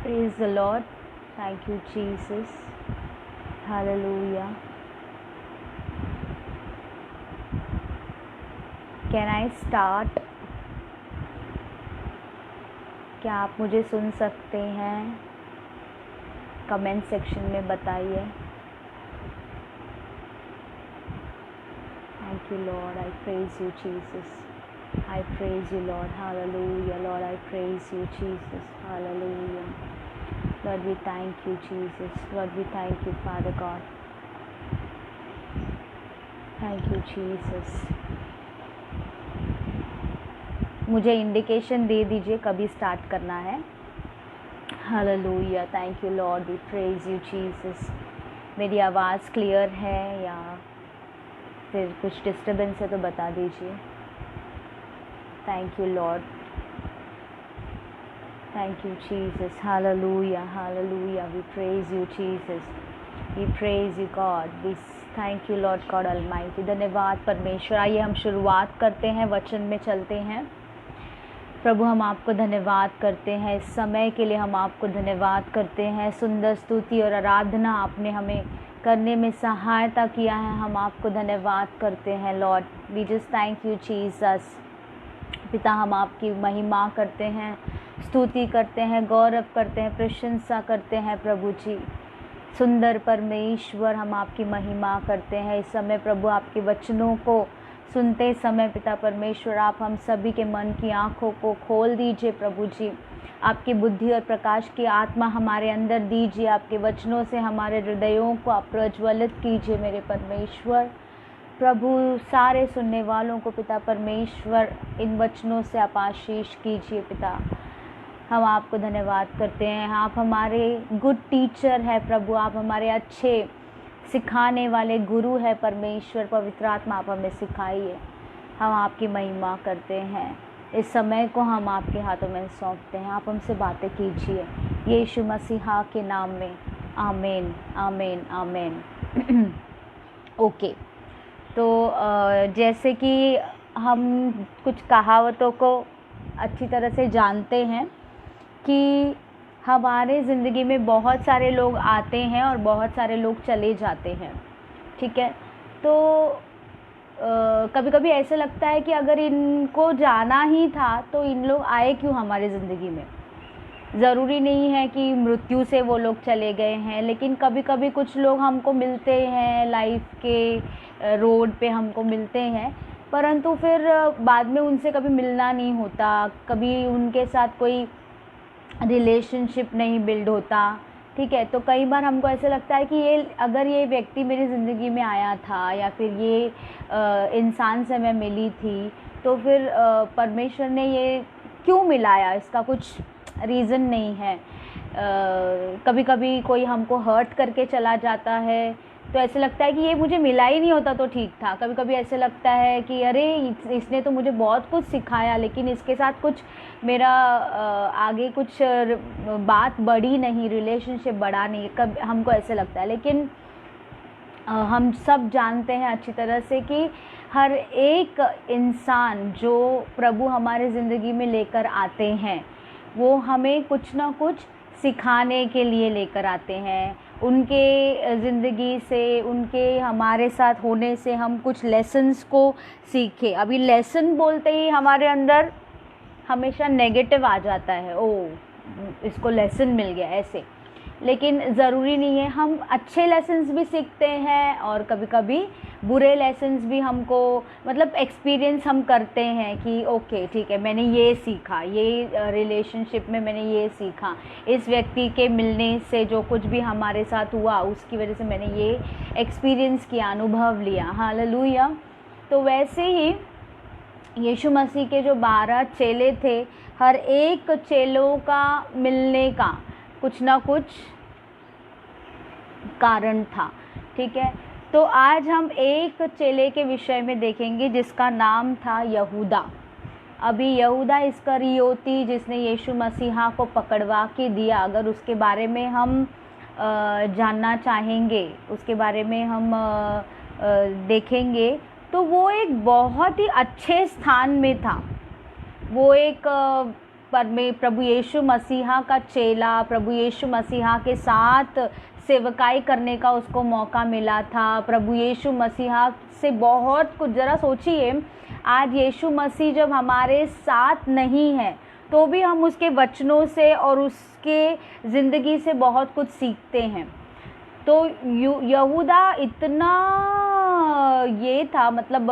Praise the Lord. Thank you, Jesus. Hallelujah. Can I start? क्या आप मुझे सुन सकते हैं? कमेंट सेक्शन में बताइए. Thank you, Lord. I praise you, Jesus. I praise you, Lord. Hallelujah. Lord, I praise you, Jesus. Hallelujah. Lord, we thank you, Jesus. Lord, we thank you, Father God. Thank you, Jesus. मुझे indication दे दीजिए कभी start करना है. Hallelujah. Thank you Lord. We praise you Jesus. मेरी आवाज़ clear है या फिर कुछ डिस्टर्बेंस है तो बता दीजिए. Thank you Lord. Thank you Jesus. Hallelujah. Hallelujah. We praise you Jesus. We praise you God. We thank you Lord God Almighty. धन्यवाद परमेश्वर. आइए हम शुरुआत करते हैं, वचन में चलते हैं. प्रभु, हम आपको धन्यवाद करते हैं इस समय के लिए. हम आपको धन्यवाद करते हैं. सुंदर स्तुति और आराधना आपने हमें करने में सहायता किया है. हम आपको धन्यवाद करते हैं Lord. We just thank you Jesus. पिता, हम आपकी महिमा करते हैं, स्तुति करते हैं, गौरव करते हैं, प्रशंसा करते हैं. प्रभु जी, सुंदर परमेश्वर, हम आपकी महिमा करते हैं इस समय. प्रभु, आपके वचनों को सुनते समय पिता परमेश्वर, आप हम सभी के मन की आँखों को खोल दीजिए. प्रभु जी, आपकी बुद्धि और प्रकाश की आत्मा हमारे अंदर दीजिए. आपके वचनों से हमारे हृदयों को आप प्रज्वलित कीजिए मेरे परमेश्वर. प्रभु, सारे सुनने वालों को पिता परमेश्वर इन वचनों से आप आशीष कीजिए. पिता, हम आपको धन्यवाद करते हैं. आप हमारे गुड टीचर है प्रभु. आप हमारे अच्छे सिखाने वाले गुरु है परमेश्वर. पवित्र आत्मा, आप हमें सिखाइए. हम आपकी महिमा करते हैं. इस समय को हम आपके हाथों में सौंपते हैं. आप हमसे बातें कीजिए यीशु मसीहा के नाम में. आमीन, आमीन, आमीन. ओके, तो जैसे कि हम कुछ कहावतों को अच्छी तरह से जानते हैं कि हमारे ज़िंदगी में बहुत सारे लोग आते हैं और बहुत सारे लोग चले जाते हैं. ठीक है, तो कभी कभी ऐसा लगता है कि अगर इनको जाना ही था तो इन लोग आए क्यों हमारे ज़िंदगी में. ज़रूरी नहीं है कि मृत्यु से वो लोग चले गए हैं, लेकिन कभी कभी कुछ लोग हमको मिलते हैं, लाइफ के रोड पे हमको मिलते हैं, परंतु फिर बाद में उनसे कभी मिलना नहीं होता, कभी उनके साथ कोई रिलेशनशिप नहीं बिल्ड होता. ठीक है, तो कई बार हमको ऐसा लगता है कि अगर ये व्यक्ति मेरी ज़िंदगी में आया था या फिर ये इंसान से मैं मिली थी, तो फिर परमेश्वर ने ये क्यों मिलाया, इसका कुछ रीज़न नहीं है. कभी कभी कोई हमको हर्ट करके चला जाता है तो ऐसे लगता है कि ये मुझे मिला ही नहीं होता तो ठीक था. कभी कभी ऐसे लगता है कि अरे इसने तो मुझे बहुत कुछ सिखाया, लेकिन इसके साथ कुछ मेरा आगे कुछ बात बढ़ी नहीं, रिलेशनशिप बढ़ा नहीं. कभी हमको ऐसे लगता है, लेकिन हम सब जानते हैं अच्छी तरह से कि हर एक इंसान जो प्रभु हमारे ज़िंदगी में लेकर आते हैं वो हमें कुछ ना कुछ सिखाने के लिए लेकर आते हैं. उनके ज़िंदगी से, उनके हमारे साथ होने से हम कुछ लेसन्स को सीखे. अभी लेसन बोलते ही हमारे अंदर हमेशा नेगेटिव आ जाता है, ओ इसको लेसन मिल गया ऐसे. लेकिन ज़रूरी नहीं है. हम अच्छे लेसन्स भी सीखते हैं और कभी कभी बुरे लेसन्स भी हमको मतलब एक्सपीरियंस हम करते हैं कि ओके ठीक है, मैंने ये सीखा, ये रिलेशनशिप में मैंने ये सीखा, इस व्यक्ति के मिलने से जो कुछ भी हमारे साथ हुआ उसकी वजह से मैंने ये एक्सपीरियंस किया, अनुभव लिया. हालेलुया. तो वैसे ही यीशु मसीह के जो 12 चेले थे, हर एक चेलों का मिलने का कुछ ना कुछ कारण था. ठीक है, तो आज हम एक चेले के विषय में देखेंगे जिसका नाम था यहूदा. अभी यहूदा इस्करियोती जिसने यीशु मसीहा को पकड़वा के दिया, अगर उसके बारे में हम जानना चाहेंगे, उसके बारे में हम देखेंगे, तो वो एक बहुत ही अच्छे स्थान में था. वो एक प्रभु यीशु मसीहा का चेला, प्रभु यीशु मसीहा के साथ सेवकाई करने का उसको मौका मिला था। प्रभु यीशु मसीहा से बहुत कुछ, ज़रा सोचिए, आज यीशु मसीह जब हमारे साथ नहीं है तो भी हम उसके वचनों से और उसके ज़िंदगी से बहुत कुछ सीखते हैं। तो यहूदा इतना ये था, मतलब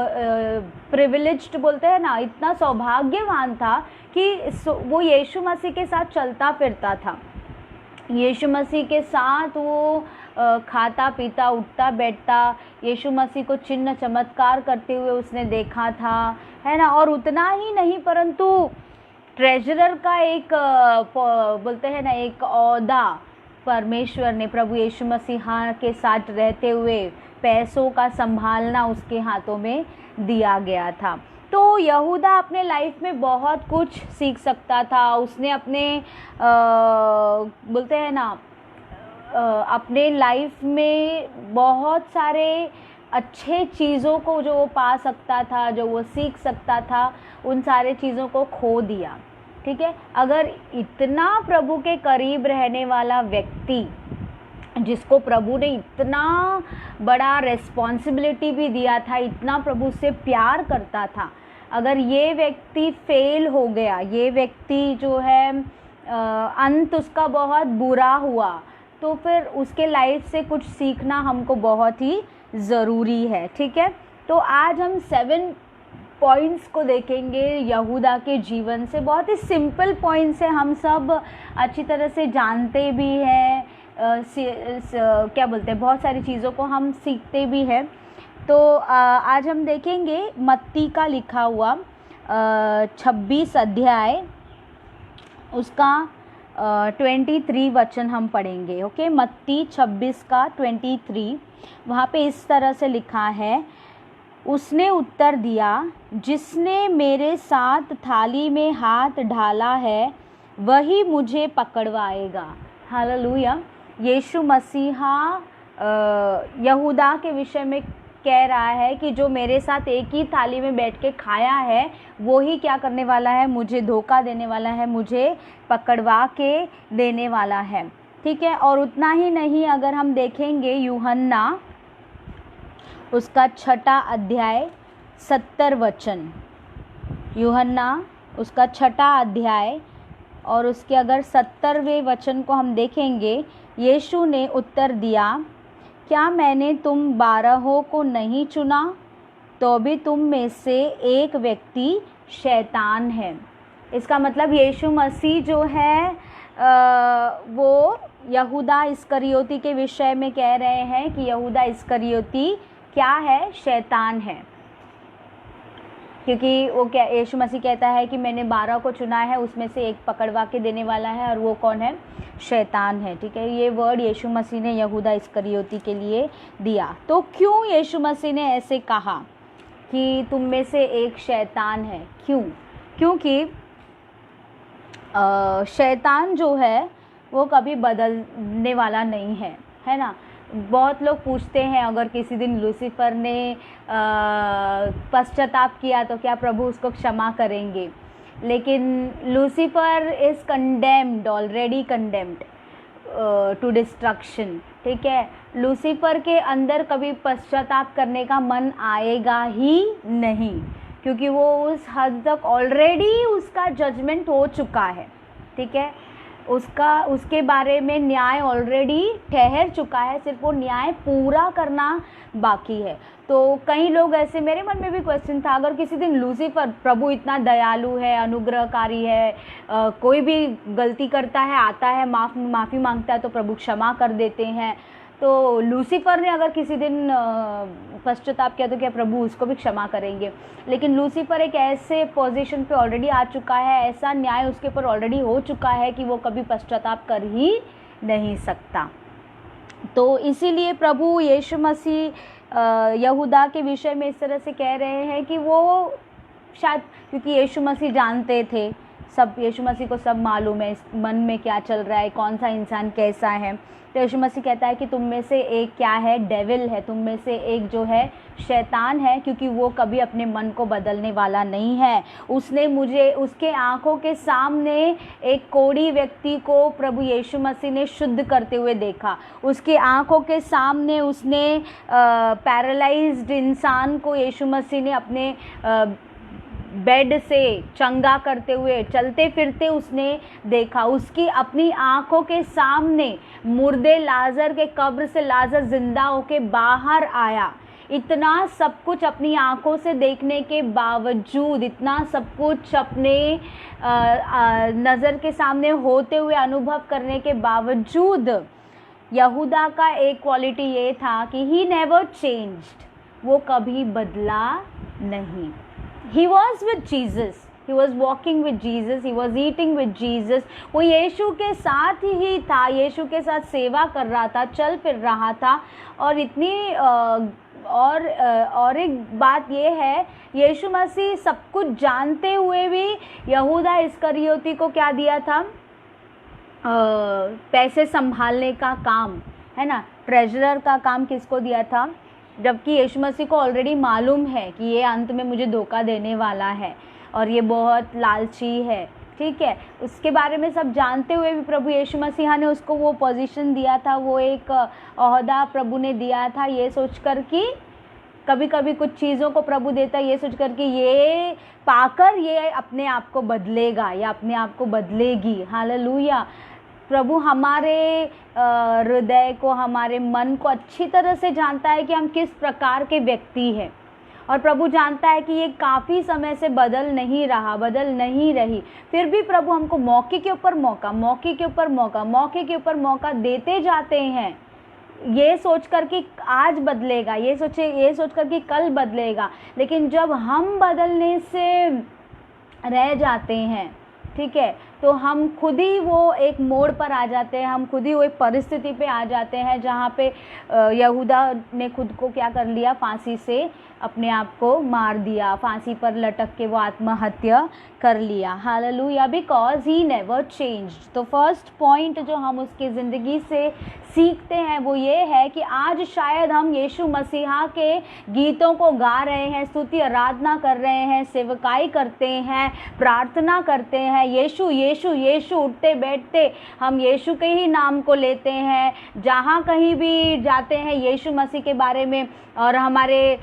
प्रिविलेज्ड बोलते हैं ना, इतना सौभाग्यवान था कि वो यीशु मसीह के साथ चलता फिरता था। यीशु मसीह के साथ वो खाता पीता उठता बैठता, यीशु मसीह को चिन्ह चमत्कार करते हुए उसने देखा था, है ना। और उतना ही नहीं, परंतु ट्रेजरर का एक बोलते हैं ना, एक ओहदा परमेश्वर ने प्रभु यीशु मसीहा के साथ रहते हुए पैसों का संभालना उसके हाथों में दिया गया था। तो यहूदा अपने लाइफ में बहुत कुछ सीख सकता था। उसने अपने बोलते हैं ना, अपने लाइफ में बहुत सारे अच्छे चीज़ों को जो वो पा सकता था, जो वो सीख सकता था, उन सारे चीज़ों को खो दिया। ठीक है, अगर इतना प्रभु के करीब रहने वाला व्यक्ति, जिसको प्रभु ने इतना बड़ा रिस्पॉन्सिबिलिटी भी दिया था, इतना प्रभु से प्यार करता था, अगर ये व्यक्ति फेल हो गया, ये व्यक्ति जो है अंत उसका बहुत बुरा हुआ, तो फिर उसके लाइफ से कुछ सीखना हमको बहुत ही ज़रूरी है। ठीक है, तो आज हम 7 पॉइंट्स को देखेंगे यहूदा के जीवन से। बहुत ही सिंपल पॉइंट्स है, हम सब अच्छी तरह से जानते भी हैं, क्या बोलते हैं, बहुत सारी चीज़ों को हम सीखते भी हैं। तो आज हम देखेंगे मत्ती का लिखा हुआ 26 अध्याय, उसका 23 वचन हम पढ़ेंगे। ओके, मत्ती 26 का 23, वहाँ पे इस तरह से लिखा है, उसने उत्तर दिया, जिसने मेरे साथ थाली में हाथ डाला है वही मुझे पकड़वाएगा। हालेलुया। यीशु मसीहा यहूदा के विषय में कह रहा है कि जो मेरे साथ एक ही थाली में बैठ के खाया है वो ही क्या करने वाला है, मुझे धोखा देने वाला है, मुझे पकड़वा के देने वाला है। ठीक है, और उतना ही नहीं, अगर हम देखेंगे यूहन्ना उसका 6 अध्याय 70 वचन, यूहन्ना उसका 6 अध्याय और उसके अगर 70वें वचन को हम देखेंगे, यीशु ने उत्तर दिया, क्या मैंने तुम 12 को नहीं चुना, तो भी तुम में से एक व्यक्ति शैतान है। इसका मतलब यीशु मसीह जो है वो यहूदा इस्करियोती के विषय में कह रहे हैं कि यहूदा इस्करियोती क्या है, शैतान है। क्योंकि वो क्या, यीशु मसीह कहता है कि मैंने 12 को चुना है, उसमें से एक पकड़वा के देने वाला है, और वो कौन है, शैतान है। ठीक है, ये वर्ड यीशु मसीह ने यहूदा इस्करियोती के लिए दिया। तो क्यों यीशु मसीह ने ऐसे कहा कि तुम में से एक शैतान है? क्यों? क्योंकि शैतान जो है वो कभी बदलने वाला नहीं है, है ना। बहुत लोग पूछते हैं, अगर किसी दिन लूसीफर ने पश्चाताप किया तो क्या प्रभु उसको क्षमा करेंगे? लेकिन Lucifer is condemned, already condemned to destruction. ठीक है, लूसीफर के अंदर कभी पश्चाताप करने का मन आएगा ही नहीं, क्योंकि वो उस हद तक ऑलरेडी उसका जजमेंट हो चुका है। ठीक है, उसके बारे में न्याय ऑलरेडी ठहर चुका है, सिर्फ वो न्याय पूरा करना बाकी है। तो कई लोग ऐसे, मेरे मन में भी क्वेश्चन था, अगर किसी दिन लूसीफर, प्रभु इतना दयालु है, अनुग्रहकारी है, कोई भी गलती करता है, आता है, माफ़ी मांगता है तो प्रभु क्षमा कर देते हैं, तो लूसीफर ने अगर किसी दिन पश्चाताप किया तो क्या प्रभु उसको भी क्षमा करेंगे? लेकिन लूसीफर एक ऐसे पोजीशन पे ऑलरेडी आ चुका है, ऐसा न्याय उसके ऊपर ऑलरेडी हो चुका है कि वो कभी पश्चाताप कर ही नहीं सकता। तो इसीलिए प्रभु यीशु मसीह यहूदा के विषय में इस तरह से कह रहे हैं कि वो शायद, क्योंकि यीशु मसीह जानते थे सब यीशु मसीह को सब मालूम है, मन में क्या चल रहा है, कौन सा इंसान कैसा है। तो यीशु मसीह कहता है कि तुम में से एक क्या है, डेविल है, तुम में से एक जो है शैतान है, क्योंकि वो कभी अपने मन को बदलने वाला नहीं है। उसने मुझे उसके आंखों के सामने एक कोढ़ी व्यक्ति को प्रभु यीशु मसीह ने शुद्ध करते हुए देखा। उसके आंखों के सामने उसने पैरालाइज्ड इंसान को यीशु मसीह ने अपने बेड से चंगा करते हुए चलते फिरते उसने देखा। उसकी अपनी आंखों के सामने मुर्दे लाजर के कब्र से लाजर जिंदा होके बाहर आया। इतना सब कुछ अपनी आंखों से देखने के बावजूद, इतना सब कुछ अपने नज़र के सामने होते हुए अनुभव करने के बावजूद यहूदा का एक क्वालिटी ये था कि ही नेवर चेंज्ड, वो कभी बदला नहीं। He was with Jesus, he was walking with Jesus, he was eating with Jesus। वो यीशु के साथ ही था, यीशु के साथ सेवा कर रहा था, चल फिर रहा था। और इतनी और एक बात ये है, यीशु मसीह सब कुछ जानते हुए भी यहूदा इस्करियोती को क्या दिया था, पैसे संभालने का काम, है ना, ट्रेजरर का काम किसको दिया था, जबकि यीशु मसीह को ऑलरेडी मालूम है कि ये अंत में मुझे धोखा देने वाला है और ये बहुत लालची है, ठीक है। उसके बारे में सब जानते हुए भी प्रभु यीशु मसीह ने उसको वो पोजीशन दिया था, वो एक ओहदा प्रभु ने दिया था, ये सोचकर कि कभी कभी कुछ चीज़ों को प्रभु देता है ये सोचकर कि ये पाकर ये अपने आप को बदलेगा या अपने आप को बदलेगी। हालेलुया। प्रभु हमारे हृदय को, हमारे मन को अच्छी तरह से जानता है कि हम किस प्रकार के व्यक्ति हैं, और प्रभु जानता है कि ये काफ़ी समय से बदल नहीं रही। फिर भी प्रभु हमको मौके के ऊपर मौका, मौके के ऊपर मौका, मौके के ऊपर मौका देते जाते हैं, ये सोचकर कि आज बदलेगा, ये सोचकर कि कल बदलेगा। लेकिन जब हम बदलने से रह जाते हैं, ठीक है, तो हम खुद ही वो एक मोड़ पर आ जाते हैं, हम खुद ही वो एक परिस्थिति पे आ जाते हैं जहाँ पे यहूदा ने खुद को क्या कर लिया, फांसी से अपने आप को मार दिया, फांसी पर लटक के वो आत्महत्या कर लिया। Hallelujah, because he never changed. तो फर्स्ट पॉइंट जो हम उसकी ज़िंदगी से सीखते हैं वो ये है कि आज शायद हम यीशु मसीहा के गीतों को गा रहे हैं, स्तुति आराधना कर रहे हैं, सेवकाई करते हैं, प्रार्थना करते हैं, यीशु यीशु यीशु, उठते बैठते हम यीशु के ही नाम को लेते हैं, जहाँ कहीं भी जाते हैं यीशु मसीह के बारे में, और हमारे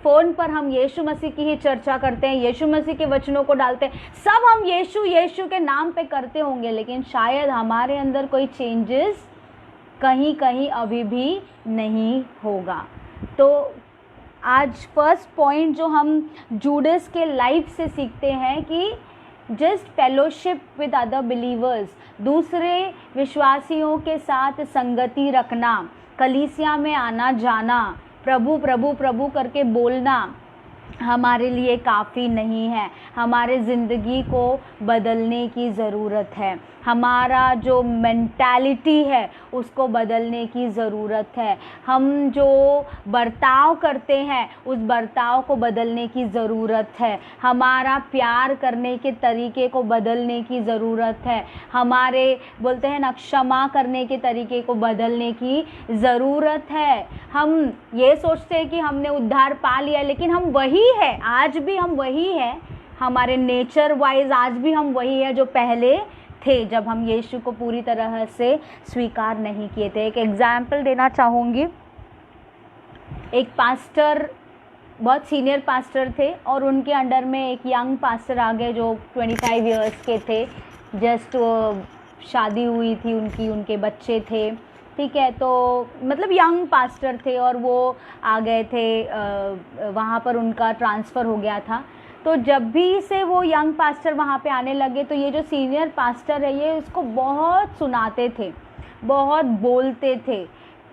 फ़ोन पर हम यीशु मसीह की ही चर्चा करते हैं, यीशु मसीह के वचनों को डालते हैं, सब हम यीशु यीशु के नाम पे करते होंगे, लेकिन शायद हमारे अंदर कोई चेंजेस कहीं कहीं अभी भी नहीं होगा। तो आज फर्स्ट पॉइंट जो हम जूडस के लाइफ से सीखते हैं कि just fellowship with other believers, दूसरे विश्वासियों के साथ संगति रखना, कलीसिया में आना जाना, प्रभु प्रभु प्रभु करके बोलना हमारे लिए काफ़ी नहीं है। हमारे ज़िंदगी को बदलने की ज़रूरत है, हमारा जो मेंटालिटी है उसको बदलने की ज़रूरत है, हम जो बर्ताव करते हैं उस बर्ताव को बदलने की ज़रूरत है, हमारा प्यार करने के तरीके को बदलने की ज़रूरत है, हमारे बोलते हैं ना क्षमा करने के तरीके को बदलने की ज़रूरत है। हम ये सोचते हैं कि हमने उद्धार पा लिया, लेकिन हम वही है, आज भी हम वही है, हमारे नेचर वाइज आज भी हम वही है जो पहले थे जब हम यीशु को पूरी तरह से स्वीकार नहीं किए थे। एक एग्जाम्पल देना चाहूँगी। एक पास्टर, बहुत सीनियर पास्टर थे और उनके अंडर में एक यंग पास्टर आ गए जो 25 इयर्स के थे, जस्ट शादी हुई थी उनकी, उनके बच्चे थे, ठीक है, तो मतलब यंग पास्टर थे और वो आ गए थे, वहाँ पर उनका ट्रांसफ़र हो गया था। तो जब भी से वो यंग पास्टर वहाँ पे आने लगे तो ये जो सीनियर पास्टर है ये उसको बहुत सुनाते थे, बहुत बोलते थे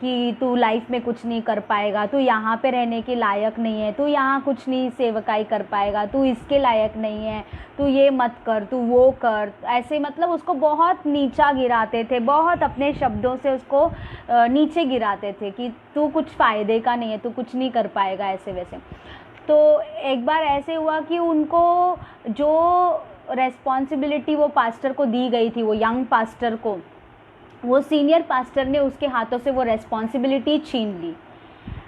कि तू लाइफ में कुछ नहीं कर पाएगा, तू यहाँ पे रहने के लायक नहीं है, तू यहाँ कुछ नहीं सेवकाई कर पाएगा, तू इसके लायक नहीं है, तू ये मत कर, तू वो कर, ऐसे मतलब उसको बहुत नीचा गिराते थे, बहुत अपने शब्दों से उसको नीचे गिराते थे कि तू कुछ फ़ायदे का नहीं है, तू कुछ नहीं कर पाएगा, ऐसे वैसे। तो एक बार ऐसे हुआ कि उनको जो रेस्पॉन्सिबिलिटी वो पास्टर को दी गई थी, वो यंग पास्टर को, वो सीनियर पास्टर ने उसके हाथों से वो रेस्पॉन्सिबिलिटी छीन ली।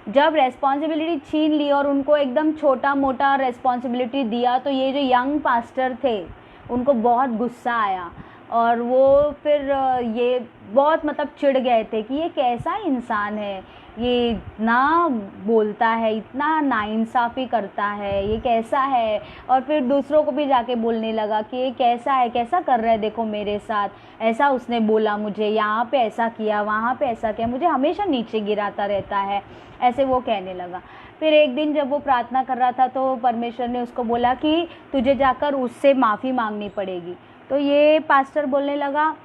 जब रेस्पॉन्सिबिलिटी छीन ली और उनको एकदम छोटा मोटा रेस्पॉन्सिबिलिटी दिया, तो ये जो यंग पास्टर थे उनको बहुत गुस्सा आया और वो फिर ये बहुत मतलब चिढ़ गए थे कि ये कैसा इंसान है, ये इतना बोलता है, इतना नाइंसाफ़ी करता है, ये कैसा है। और फिर दूसरों को भी जाके बोलने लगा कि ये कैसा है, कैसा कर रहा है, देखो मेरे साथ ऐसा उसने बोला, मुझे यहाँ पे ऐसा किया, वहाँ पे ऐसा किया, मुझे हमेशा नीचे गिराता रहता है, ऐसे वो कहने लगा। फिर एक दिन जब वो प्रार्थना कर रहा था तो परमेश्वर ने उसको बोला कि तुझे जाकर उससे माफ़ी मांगनी पड़ेगी। तो ये पास्टर बोलने लगा,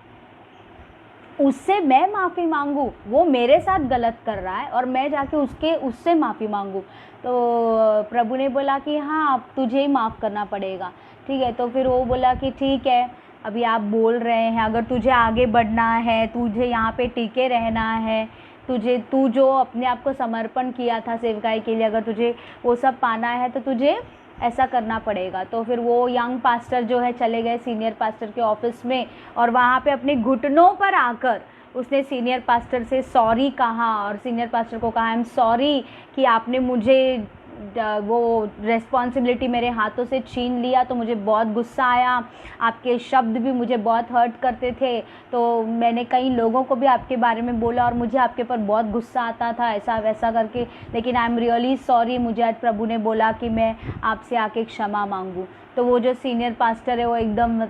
उससे मैं माफ़ी मांगूँ? वो मेरे साथ गलत कर रहा है और मैं जाके उससे माफ़ी मांगूँ? तो प्रभु ने बोला कि हाँ, अब तुझे ही माफ़ करना पड़ेगा, ठीक है। तो फिर वो बोला कि ठीक है, अभी आप बोल रहे हैं, अगर तुझे आगे बढ़ना है, तुझे यहाँ पे टिके रहना है, तू जो अपने आप को समर्पण किया था सेवकाई के लिए, अगर तुझे वो सब पाना है तो तुझे ऐसा करना पड़ेगा। तो फिर वो यंग पास्टर जो है चले गए सीनियर पास्टर के ऑफिस में और वहाँ पे अपने घुटनों पर आकर उसने सीनियर पास्टर से सॉरी कहा और सीनियर पास्टर को कहा, आई एम सॉरी कि आपने मुझे वो रेस्पॉन्सिबिलिटी मेरे हाथों से छीन लिया, तो मुझे बहुत गुस्सा आया, आपके शब्द भी मुझे बहुत हर्ट करते थे, तो मैंने कई लोगों को भी आपके बारे में बोला और मुझे आपके ऊपर बहुत गुस्सा आता था, ऐसा वैसा करके, लेकिन आई एम रियली सॉरी, मुझे आज प्रभु ने बोला कि मैं आपसे आके क्षमा मांगूँ। तो वो जो सीनियर पास्टर है वो एकदम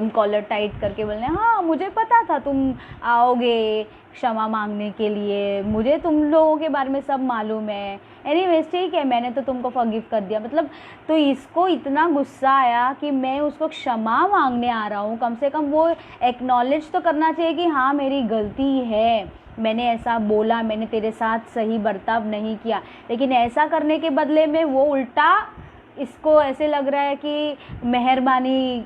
कॉलर टाइट करके बोलने, हाँ मुझे पता था तुम आओगे क्षमा मांगने के लिए, मुझे तुम लोगों के बारे में सब मालूम है, एनीवेज ठीक है, मैंने तो तुमको फॉरगिव कर दिया। मतलब तो इसको इतना गुस्सा आया कि मैं उसको क्षमा मांगने आ रहा हूँ, कम से कम वो एक्नॉलेज तो करना चाहिए कि हाँ मेरी गलती है, मैंने ऐसा बोला, मैंने तेरे साथ सही बर्ताव नहीं किया। लेकिन ऐसा करने के बदले में वो उल्टा इसको ऐसे लग रहा है कि मेहरबानी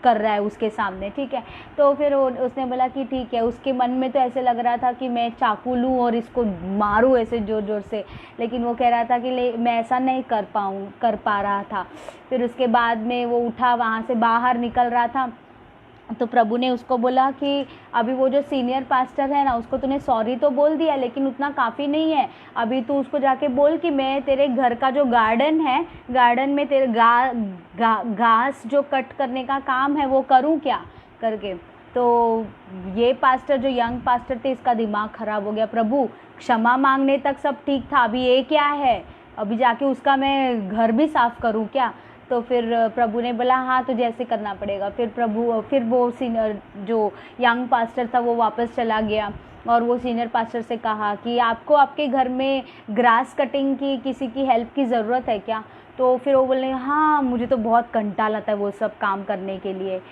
कर रहा है उसके सामने, ठीक है। तो फिर उसने बोला कि ठीक है, उसके मन में तो ऐसे लग रहा था कि मैं चाकू लूँ और इसको मारूँ ऐसे ज़ोर ज़ोर से, लेकिन वो कह रहा था कि मैं ऐसा नहीं कर पा रहा था। फिर उसके बाद में वो उठा, वहाँ से बाहर निकल रहा था, तो प्रभु ने उसको बोला कि अभी वो जो सीनियर पास्टर है ना, उसको तूने सॉरी तो बोल दिया, लेकिन उतना काफ़ी नहीं है, अभी तू उसको जाके बोल कि मैं तेरे घर का जो गार्डन है, गार्डन में तेरे घास जो कट करने का काम है वो करूं क्या करके। तो ये पास्टर जो यंग पास्टर थे, इसका दिमाग ख़राब हो गया, प्रभु क्षमा मांगने तक सब ठीक था, अभी ये क्या है, अभी जाके उसका मैं घर भी साफ़ करूं क्या। तो फिर प्रभु ने बोला हाँ तुझे ऐसे करना पड़ेगा। फिर वो सीनियर जो यंग पास्टर था वो वापस चला गया और वो सीनियर पास्टर से कहा कि आपको आपके घर में ग्रास कटिंग की किसी की हेल्प की ज़रूरत है क्या। तो फिर वो बोले हाँ मुझे तो बहुत कंटाल आता है वो सब काम करने के लिए,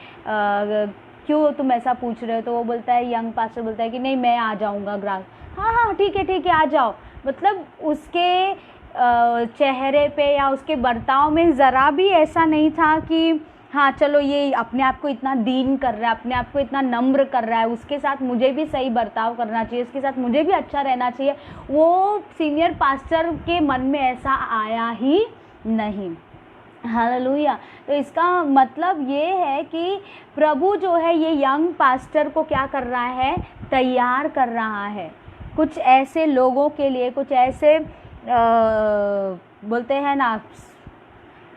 क्यों तुम ऐसा पूछ रहे हो। तो वो बोलता है, यंग पास्टर बोलता है कि नहीं मैं आ जाऊँगा ग्रास, हाँ ठीक है आ जाओ। मतलब उसके चेहरे पे या उसके बर्ताव में ज़रा भी ऐसा नहीं था कि हाँ चलो ये अपने आप को इतना दीन कर रहा है, अपने आप को इतना नम्र कर रहा है, उसके साथ मुझे भी सही बर्ताव करना चाहिए, उसके साथ मुझे भी अच्छा रहना चाहिए। वो सीनियर पास्टर के मन में ऐसा आया ही नहीं। हालेलुया। तो इसका मतलब ये है कि प्रभु जो है ये यंग पास्टर को क्या कर रहा है, तैयार कर रहा है कुछ ऐसे लोगों के लिए, कुछ ऐसे बोलते हैं ना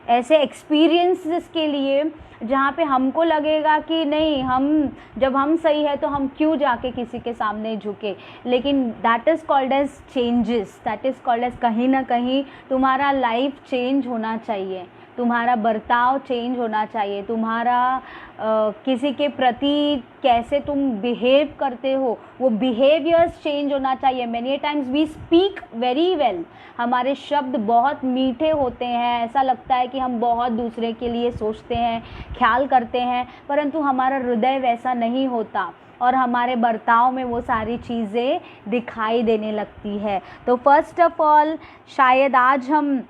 ऐसे एक्सपीरियंसेस के लिए जहाँ पे हमको लगेगा कि नहीं, जब हम सही है तो हम क्यों जाके किसी के सामने झुके। लेकिन that is called as changes, that is called as कहीं ना कहीं तुम्हारा लाइफ चेंज होना चाहिए, तुम्हारा बर्ताव चेंज होना चाहिए, तुम्हारा किसी के प्रति कैसे तुम बिहेव करते हो वो बिहेवियर्स चेंज होना चाहिए। Many times we speak very well, हमारे शब्द बहुत मीठे होते हैं, ऐसा लगता है कि हम बहुत दूसरे के लिए सोचते हैं, ख्याल करते हैं, परंतु हमारा हृदय वैसा नहीं होता और हमारे बर्ताव में वो सारी चीज़ें दिखाई देने लगती है। तो फर्स्ट ऑफ ऑल शायद आज हम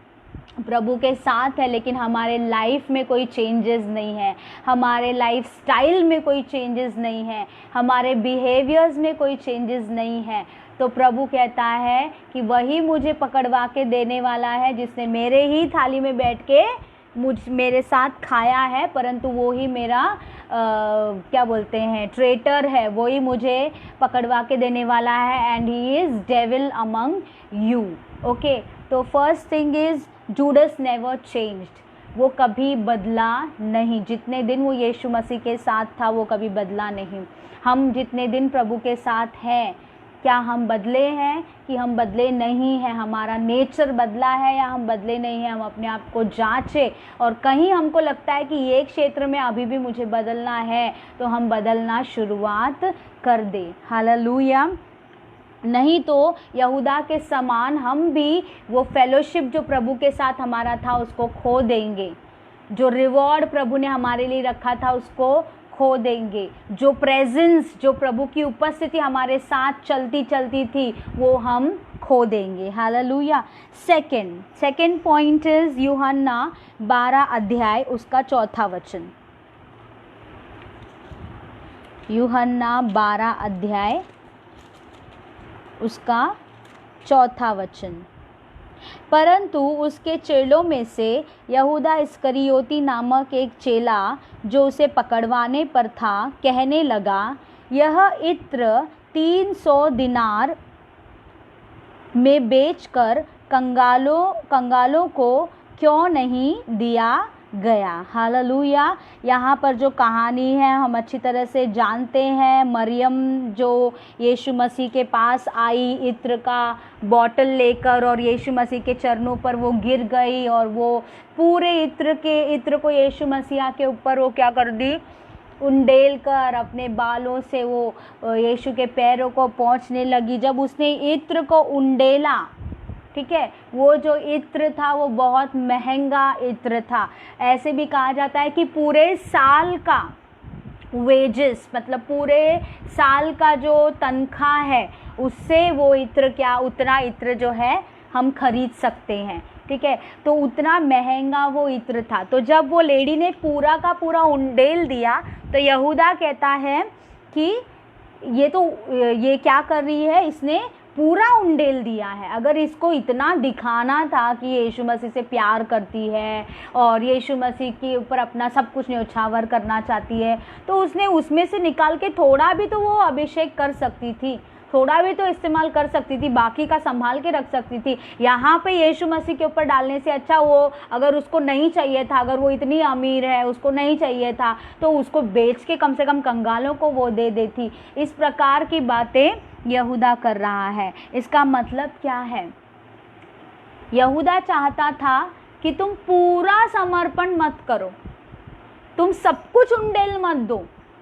प्रभु के साथ है लेकिन हमारे लाइफ में कोई चेंजेस नहीं है, हमारे लाइफ स्टाइल में कोई चेंजेस नहीं है, हमारे बिहेवियर्स में कोई चेंजेस नहीं है। तो प्रभु कहता है कि वही मुझे पकड़वा के देने वाला है जिसने मेरे ही थाली में बैठ के मेरे साथ खाया है, परंतु वो ही मेरा क्या बोलते हैं, ट्रेटर है, वो ही मुझे पकड़वा के देने वाला है, and he is devil among you. Okay, तो first thing is Judas never changed, वो कभी बदला नहीं। जितने दिन वो यीशु मसीह के साथ था वो कभी बदला नहीं। हम जितने दिन प्रभु के साथ हैं, क्या हम बदले हैं कि हम बदले नहीं हैं? हमारा नेचर बदला है या हम बदले नहीं हैं? हम अपने आप को जांचें, और कहीं हमको लगता है कि ये क्षेत्र में अभी भी मुझे बदलना है, तो हम बदलना शुरुआत कर दें। हालेलुया। नहीं तो यहूदा के समान हम भी वो फेलोशिप जो प्रभु के साथ हमारा था उसको खो देंगे, जो रिवॉर्ड प्रभु ने हमारे लिए रखा था उसको खो देंगे, जो प्रेजेंस, जो प्रभु की उपस्थिति हमारे साथ चलती चलती थी वो हम खो देंगे। हालेलुया। सेकंड पॉइंट इज यूहन्ना 12 अध्याय उसका 4था वचन। यूहन्ना 12 अध्याय उसका 4था वचन। परंतु उसके चेलों में से यहूदा इस्करियोती नामक एक चेला जो उसे पकड़वाने पर था, कहने लगा, यह इत्र 300 दिनार में बेचकर कंगालों को क्यों नहीं दिया गया। हालेलुया। यहाँ पर जो कहानी है हम अच्छी तरह से जानते हैं। मरियम जो यीशु मसीह के पास आई इत्र का बॉटल लेकर, और यीशु मसीह के चरणों पर वो गिर गई, और वो पूरे इत्र को यीशु मसीह के ऊपर वो क्या कर दी, उंडेल कर अपने बालों से वो यीशु के पैरों को पोंछने लगी। जब उसने इत्र को उंडेला, ठीक है, वो जो इत्र था वो बहुत महंगा इत्र था। ऐसे भी कहा जाता है कि पूरे साल का वेजेस, मतलब पूरे साल का जो तनख्वाह है उससे वो इत्र उतना इत्र जो है हम खरीद सकते हैं। ठीक है, तो उतना महंगा वो इत्र था। तो जब वो लेडी ने पूरा का पूरा उंडेल दिया तो यहूदा कहता है कि ये क्या कर रही है, इसने पूरा उंडेल दिया है। अगर इसको इतना दिखाना था कि यीशु मसीह से प्यार करती है और यीशु मसीह के ऊपर अपना सब कुछ न्योछावर करना चाहती है, तो उसने उसमें से निकाल के थोड़ा भी तो वो अभिषेक कर सकती थी, थोड़ा भी तो इस्तेमाल कर सकती थी, बाकी का संभाल के रख सकती थी। यहाँ पे यीशु मसीह के ऊपर डालने से अच्छा वो अगर उसको नहीं चाहिए था, अगर वो इतनी अमीर है उसको नहीं चाहिए था, तो उसको बेच के कम से कम कंगालों को वो दे देती। इस प्रकार की बातें यहूदा कर रहा है। इसका मतलब क्या है? यहूदा चाहता था कि तुम पूरा समर्पण मत करो, तुम सब कुछ उंडेल मत दो,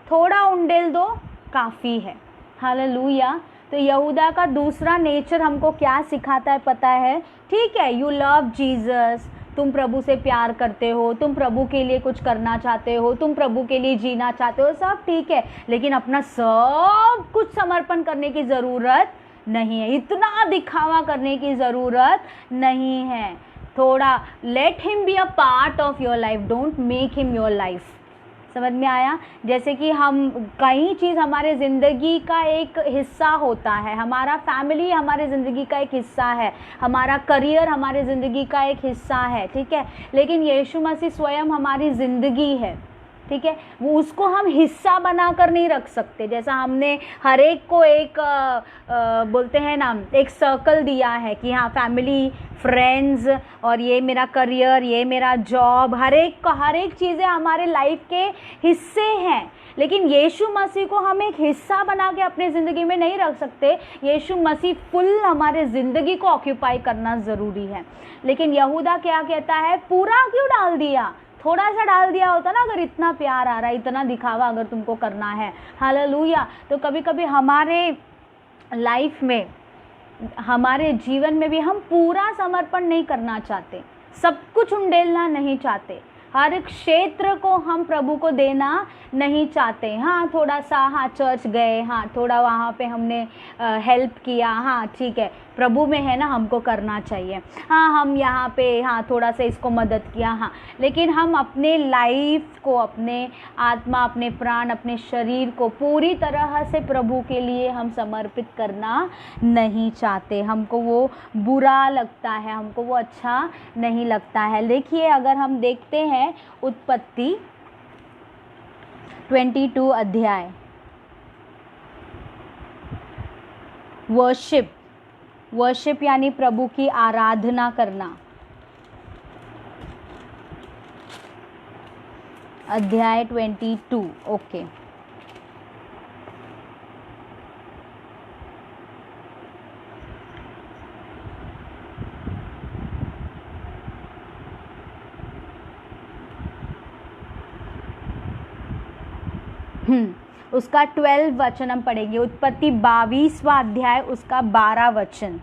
थोड़ा उंडेल दो, काफ़ी है। हालेलुया। तो यहूदा का दूसरा नेचर हमको क्या सिखाता है पता है? ठीक है, यू लव जीसस, तुम प्रभु से प्यार करते हो, तुम प्रभु के लिए कुछ करना चाहते हो, तुम प्रभु के लिए जीना चाहते हो, सब ठीक है, लेकिन अपना सब कुछ समर्पण करने की ज़रूरत नहीं है, इतना दिखावा करने की ज़रूरत नहीं है। थोड़ा let him be a part of your life, don't make him your life. समझ में आया? जैसे कि हम कई चीज़ हमारे ज़िंदगी का एक हिस्सा होता है, हमारा फैमिली हमारे ज़िंदगी का एक हिस्सा है, हमारा करियर हमारे ज़िंदगी का एक हिस्सा है, ठीक है, लेकिन यीशु मसीह स्वयं हमारी ज़िंदगी है। ठीक है, वो उसको हम हिस्सा बनाकर नहीं रख सकते। जैसा हमने हर एक को एक बोलते हैं ना, एक सर्कल दिया है कि हाँ फैमिली, फ्रेंड्स, और ये मेरा करियर, ये मेरा जॉब, हर एक चीज़ें हमारे लाइफ के हिस्से हैं, लेकिन यीशु मसीह को हम एक हिस्सा बना के अपने ज़िंदगी में नहीं रख सकते। यीशु मसीह फुल हमारे ज़िंदगी को ऑक्यूपाई करना ज़रूरी है। लेकिन यहूदा क्या कहता है, पूरा क्यों डाल दिया? थोड़ा सा डाल दिया होता ना, अगर इतना प्यार आ रहा है, इतना दिखावा अगर तुमको करना है। हालेलुया। तो कभी कभी हमारे लाइफ में, हमारे जीवन में भी हम पूरा समर्पण नहीं करना चाहते, सब कुछ उंडेलना नहीं चाहते, हर क्षेत्र को हम प्रभु को देना नहीं चाहते। हाँ थोड़ा सा, हाँ चर्च गए, हाँ थोड़ा वहाँ पे हमने हेल्प किया, हाँ ठीक है प्रभु में है ना, हमको करना चाहिए। हाँ हम यहाँ पे हाँ थोड़ा सा इसको मदद किया, हाँ, लेकिन हम अपने लाइफ को, अपने आत्मा, अपने प्राण, अपने शरीर को पूरी तरह से प्रभु के लिए हम समर्पित करना नहीं चाहते। हमको वो बुरा लगता है, हमको वो अच्छा नहीं लगता है। देखिए अगर हम देखते हैं उत्पत्ति 22 अध्याय, वर्शिप यानी प्रभु की आराधना करना, अध्याय 22। ओके उसका 12 वचन हम पढ़ेंगे। उत्पत्ति 22वां अध्याय उसका 12 वचन।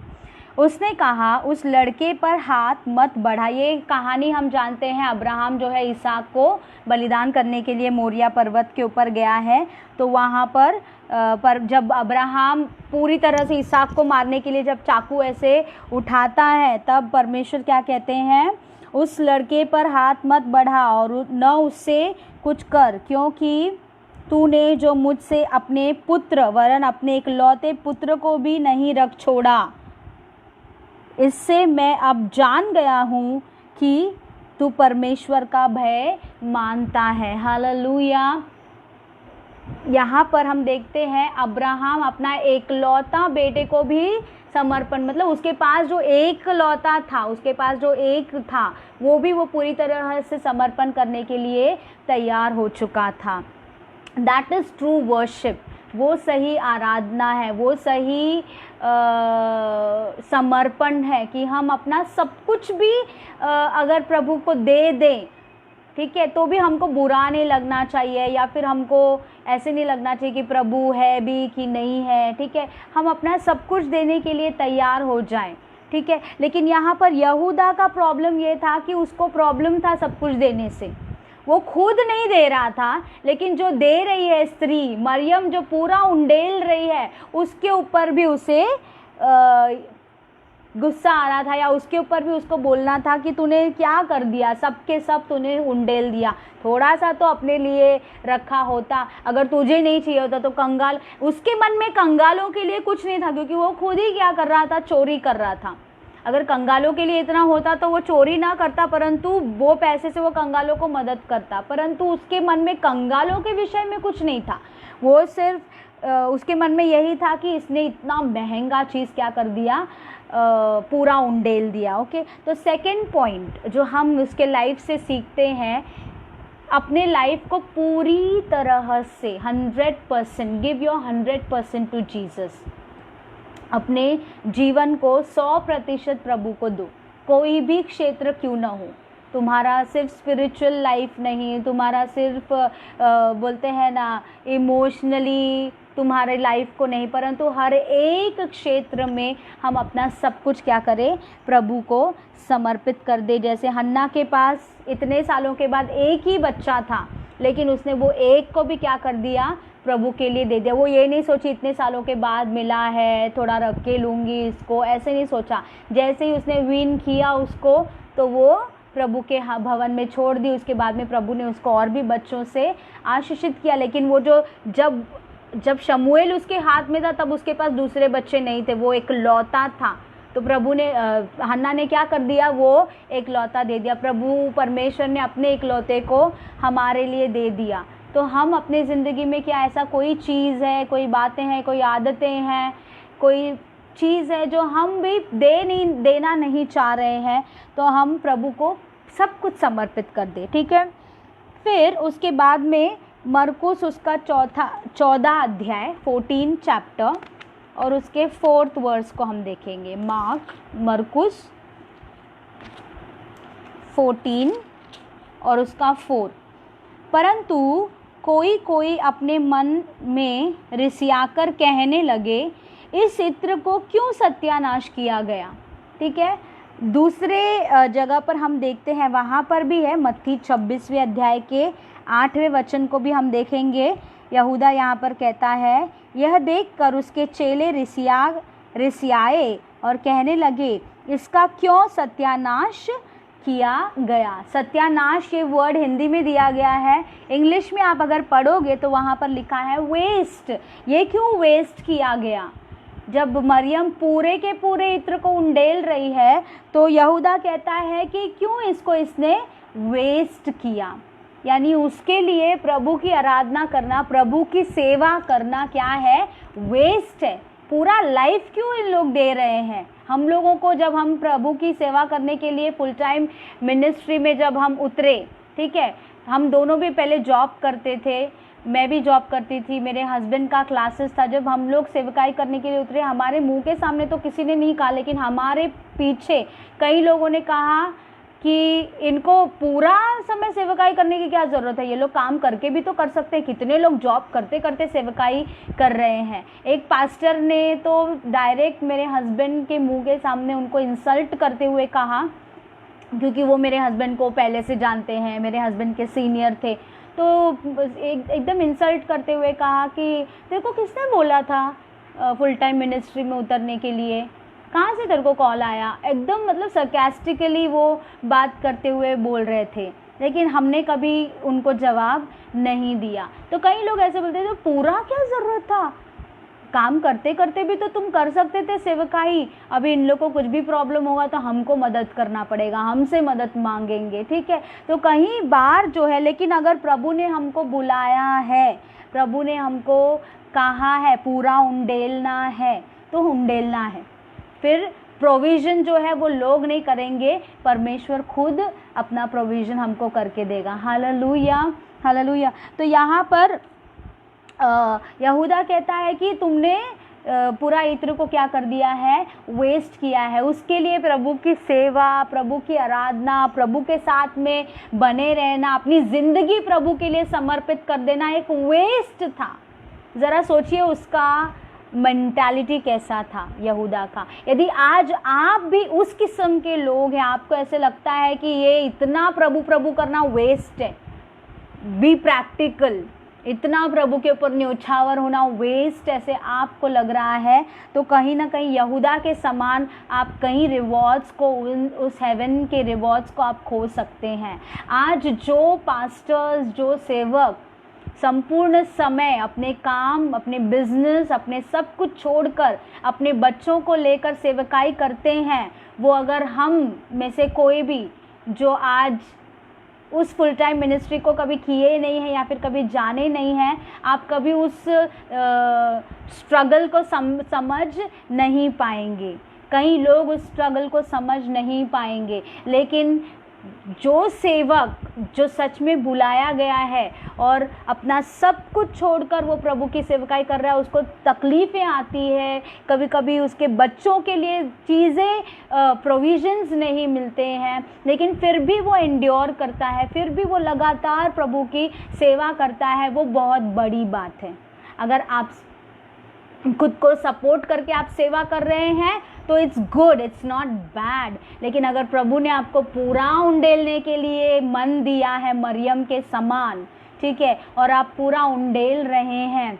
उसने कहा उस लड़के पर हाथ मत बढ़ा। ये कहानी हम जानते हैं, अब्राहम जो है इसहाक को बलिदान करने के लिए मोरिया पर्वत के ऊपर गया है। तो वहाँ पर जब अब्राहम पूरी तरह से इसहाक को मारने के लिए जब चाकू ऐसे उठाता है, तब परमेश्वर क्या कहते हैं, उस लड़के पर हाथ मत बढ़ा और न उससे कुछ कर, क्योंकि तूने जो मुझसे अपने पुत्र वरन अपने इकलौते पुत्र को भी नहीं रख छोड़ा। इससे मैं अब जान गया हूँ कि तू परमेश्वर का भय मानता है। हालेलुया। यहाँ पर हम देखते हैं अब्राहम अपना एकलौता बेटे को भी समर्पण, मतलब उसके पास जो एक लौता था, उसके पास जो एक था, वो भी वो पूरी तरह से समर्पण करने के लिए तैयार हो चुका था। That is true worship. वो सही आराधना है, वो सही समर्पण है कि हम अपना सब कुछ भी अगर प्रभु को दे दें, ठीक है, तो भी हमको बुरा नहीं लगना चाहिए, या फिर हमको ऐसे नहीं लगना चाहिए कि प्रभु है भी कि नहीं है। ठीक है, हम अपना सब कुछ देने के लिए तैयार हो जाएं। ठीक है, लेकिन यहाँ पर यहूदा का प्रॉब्लम ये था कि उसको प्रॉब्लम था सब कुछ देने से। वो खुद नहीं दे रहा था, लेकिन जो दे रही है स्त्री मरियम, जो पूरा उंडेल रही है, उसके ऊपर भी उसे गुस्सा आ रहा था, या उसके ऊपर भी उसको बोलना था कि तूने क्या कर दिया, सब के सब तूने उंडेल दिया। थोड़ा सा तो अपने लिए रखा होता, अगर तुझे नहीं चाहिए होता तो कंगाल। उसके मन में कंगालों के लिए कुछ नहीं था, क्योंकि वो खुद ही क्या कर रहा था, चोरी कर रहा था। अगर कंगालों के लिए इतना होता तो वो चोरी ना करता, परंतु वो पैसे से वो कंगालों को मदद करता। परंतु उसके मन में कंगालों के विषय में कुछ नहीं था, वो सिर्फ उसके मन में यही था कि इसने इतना महंगा चीज़ क्या कर दिया, पूरा उंडेल दिया। ओके, तो सेकंड पॉइंट जो हम उसके लाइफ से सीखते हैं, अपने लाइफ को पूरी तरह से 100% गिव योर 100% टू जीसस। अपने जीवन को 100% प्रभु को दो, कोई भी क्षेत्र क्यों ना हो। तुम्हारा सिर्फ स्पिरिचुअल लाइफ नहीं, तुम्हारा सिर्फ बोलते हैं ना इमोशनली तुम्हारे लाइफ को नहीं, परंतु हर एक क्षेत्र में हम अपना सब कुछ क्या करें, प्रभु को समर्पित कर दे। जैसे हन्ना के पास इतने सालों के बाद एक ही बच्चा था, लेकिन उसने वो एक को भी क्या कर दिया, प्रभु के लिए दे दिया। वो ये नहीं सोची इतने सालों के बाद मिला है, थोड़ा रख के लूँगी इसको, ऐसे नहीं सोचा। जैसे ही उसने विन किया उसको, तो वो प्रभु के भवन में छोड़ दी। उसके बाद में प्रभु ने उसको और भी बच्चों से आशीषित किया। लेकिन वो जो जब शमूएल उसके हाथ में था, तब उसके पास दूसरे बच्चे नहीं थे, वो एक लौता था। तो प्रभु ने हन्ना ने क्या कर दिया, वो एक लौता दे दिया। प्रभु परमेश्वर ने अपने इकलौते को हमारे लिए दे दिया। तो हम अपनी ज़िंदगी में क्या ऐसा कोई चीज़ है, कोई बातें हैं, कोई आदतें हैं, कोई चीज़ है जो हम भी देना नहीं चाह रहे हैं, तो हम प्रभु को सब कुछ समर्पित कर दें। ठीक है, फिर उसके बाद में मरकुस उसका 14 अध्याय 14 चैप्टर और उसके 4th वर्स को हम देखेंगे। मरकुस 14 और उसका 4। परंतु कोई अपने मन में रिसियाकर कहने लगे, इस इत्र को क्यों सत्यानाश किया गया। ठीक है, दूसरे जगह पर हम देखते हैं, वहाँ पर भी है, मत्ती 26वें अध्याय के 8वें वचन को भी हम देखेंगे। यहूदा यहाँ पर कहता है, यह देखकर उसके चेले रिसियाए और कहने लगे, इसका क्यों सत्यानाश किया गया। सत्यानाश ये वर्ड हिंदी में दिया गया है, इंग्लिश में आप अगर पढ़ोगे तो वहाँ पर लिखा है वेस्ट। ये क्यों वेस्ट किया गया? जब मरियम पूरे के पूरे इत्र को उंडेल रही है तो यहूदा कहता है कि क्यों इसने वेस्ट किया, यानी उसके लिए प्रभु की आराधना करना, प्रभु की सेवा करना क्या है? वेस्ट है। पूरा लाइफ क्यों इन लोग दे रहे हैं? हम लोगों को जब हम प्रभु की सेवा करने के लिए फुल टाइम मिनिस्ट्री में जब हम उतरे, ठीक है, हम दोनों भी पहले जॉब करते थे, मैं भी जॉब करती थी, मेरे हस्बैंड का क्लासेस था। जब हम लोग सेवकाई करने के लिए उतरे, हमारे मुंह के सामने तो किसी ने नहीं कहा, लेकिन हमारे पीछे कई लोगों ने कहा कि इनको पूरा समय सेवकाई करने की क्या ज़रूरत है, ये लोग काम करके भी तो कर सकते हैं। कितने लोग जॉब करते करते सेवकाई कर रहे हैं। एक पास्टर ने तो डायरेक्ट मेरे हस्बैंड के मुंह के सामने उनको इंसल्ट करते हुए कहा, क्योंकि वो मेरे हस्बैंड को पहले से जानते हैं, मेरे हस्बैंड के सीनियर थे, तो एकदम इंसल्ट करते हुए कहा कि तेरे को किसने बोला था फुल टाइम मिनिस्ट्री में उतरने के लिए, कहाँ से तेरे को कॉल आया। एकदम मतलब सरकास्टिकली वो बात करते हुए बोल रहे थे, लेकिन हमने कभी उनको जवाब नहीं दिया। तो कई लोग ऐसे बोलते थे, पूरा क्या ज़रूरत था, काम करते करते भी तो तुम कर सकते थे सेवकाई। अभी इन लोग को कुछ भी प्रॉब्लम होगा तो हमको मदद करना पड़ेगा, हमसे मदद मांगेंगे, ठीक है। तो कई बार जो है, लेकिन अगर प्रभु ने हमको बुलाया है, प्रभु ने हमको कहा है पूरा उंडेलना है तो उंडेलना है। फिर प्रोविज़न जो है वो लोग नहीं करेंगे, परमेश्वर खुद अपना प्रोविज़न हमको करके देगा। Hallelujah, hallelujah. तो यहाँ पर यहूदा कहता है कि तुमने पूरा इत्र को क्या कर दिया है? वेस्ट किया है। उसके लिए प्रभु की सेवा, प्रभु की आराधना, प्रभु के साथ में बने रहना, अपनी ज़िंदगी प्रभु के लिए समर्पित कर देना एक वेस्ट था। ज़रा सोचिए उसका मेंटालिटी कैसा था यहूदा का। यदि आज आप भी उस किस्म के लोग हैं, आपको ऐसे लगता है कि ये इतना प्रभु प्रभु करना वेस्ट है, बी प्रैक्टिकल, इतना प्रभु के ऊपर न्योछावर होना वेस्ट ऐसे आपको लग रहा है, तो कहीं ना कहीं यहूदा के समान आप कहीं रिवॉर्ड्स को, उस हेवन के रिवॉर्ड्स को आप खो सकते हैं। आज जो पास्टर्स, जो सेवक संपूर्ण समय अपने काम, अपने बिजनेस, अपने सब कुछ छोड़कर अपने बच्चों को लेकर सेवकाई करते हैं, वो अगर हम में से कोई भी जो आज उस फुल टाइम मिनिस्ट्री को कभी किए नहीं है या फिर कभी जाने नहीं हैं, आप कभी उस स्ट्रगल को समझ नहीं पाएंगे। कई लोग उस स्ट्रगल को समझ नहीं पाएंगे, लेकिन जो सेवक जो सच में बुलाया गया है और अपना सब कुछ छोड़कर वो प्रभु की सेवकाई कर रहा है, उसको तकलीफ़ें आती है, कभी कभी उसके बच्चों के लिए चीज़ें, प्रोविजंस नहीं मिलते हैं, लेकिन फिर भी वो एंड्योर करता है, फिर भी वो लगातार प्रभु की सेवा करता है। वो बहुत बड़ी बात है। अगर आप खुद को सपोर्ट करके आप सेवा कर रहे हैं तो it's good, it's not bad. लेकिन अगर प्रभु ने आपको पूरा उंडेलने के लिए मन दिया है मरियम के समान, ठीक है, और आप पूरा उंडेल रहे हैं,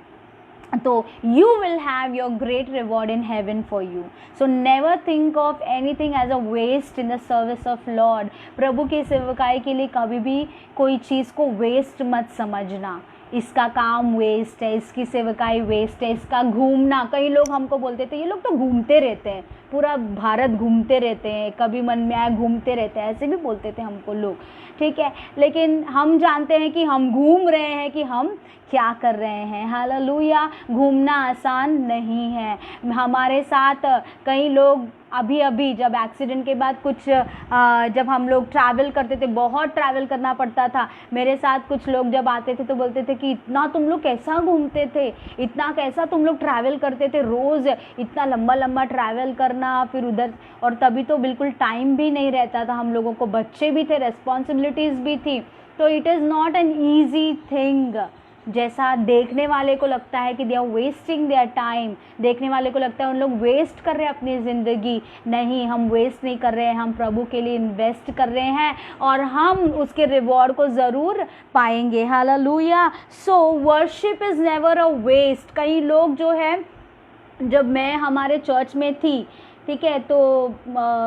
तो you will have your great reward in heaven for you. So never think of anything as a waste in the service of Lord. प्रभु की सेवकाई के लिए कभी भी कोई चीज़ को वेस्ट मत समझना। इसका काम वेस्ट है, इसकी सेवकाई वेस्ट है, इसका घूमना। कई लोग हमको बोलते थे, ये लोग तो घूमते रहते हैं, पूरा भारत घूमते रहते हैं, कभी मन में आए घूमते रहते हैं, ऐसे भी बोलते थे हमको लोग, ठीक है। लेकिन हम जानते हैं कि हम घूम रहे हैं कि हम क्या कर रहे हैं। हालेलुया। घूमना आसान नहीं है। हमारे साथ कई लोग अभी जब एक्सीडेंट के बाद कुछ जब हम लोग ट्रैवल करते थे, बहुत ट्रैवल करना पड़ता था, मेरे साथ कुछ लोग जब आते थे तो बोलते थे कि इतना तुम लोग कैसा घूमते थे, इतना कैसा तुम लोग ट्रैवल करते थे, रोज़ इतना लंबा लंबा ट्रैवल करना, फिर उधर, और तभी तो बिल्कुल टाइम भी नहीं रहता था हम लोगों को, बच्चे भी थे, रेस्पॉन्सिबिलिटीज़ भी थी, तो it is not an easy thing. जैसा देखने वाले को लगता है कि they are wasting their time, देखने वाले को लगता है उन लोग वेस्ट कर रहे हैं अपनी ज़िंदगी, नहीं, हम वेस्ट नहीं कर रहे हैं, हम प्रभु के लिए इन्वेस्ट कर रहे हैं और हम उसके रिवॉर्ड को ज़रूर पाएंगे। Hallelujah. So worship is never a waste. कई लोग जो है, जब मैं हमारे चर्च में थी, ठीक है, तो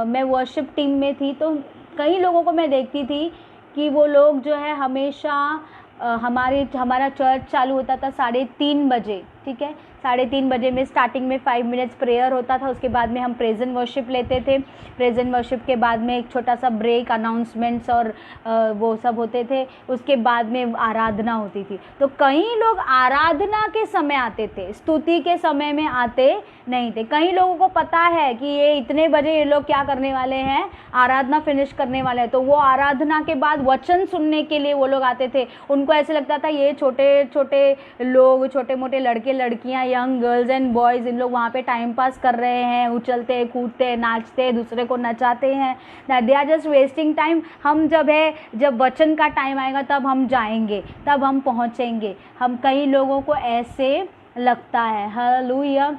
मैं वर्शिप टीम में थी, तो कई लोगों को मैं देखती थी कि वो लोग जो है हमेशा हमारा चर्च चालू होता था 3:30 बजे, ठीक है, 3:30 बजे में स्टार्टिंग में 5 मिनट्स प्रेयर होता था, उसके बाद में हम प्रेज एंड वर्शिप लेते थे। प्रेज एंड वर्शिप के बाद में एक छोटा सा ब्रेक, अनाउंसमेंट्स और वो सब होते थे, उसके बाद में आराधना होती थी। तो कई लोग आराधना के समय आते थे, स्तुति के समय में आते नहीं थे। कई लोगों को पता है कि ये इतने बजे ये लोग क्या करने वाले हैं, आराधना फिनिश करने वाले हैं, तो वो आराधना के बाद वचन सुनने के लिए वो लोग आते थे। उनको ऐसे लगता था ये छोटे छोटे लोग, छोटे मोटे लड़के लड़कियां, यंग गर्ल्स एंड बॉयज़, इन लोग वहाँ पे टाइम पास कर रहे हैं, उछलते कूदते नाचते दूसरे को नचाते हैं, they are just wasting time. हम जब वचन का टाइम आएगा तब हम जाएंगे, तब हम पहुँचेंगे। हम कई लोगों को ऐसे लगता है। हालेलुया।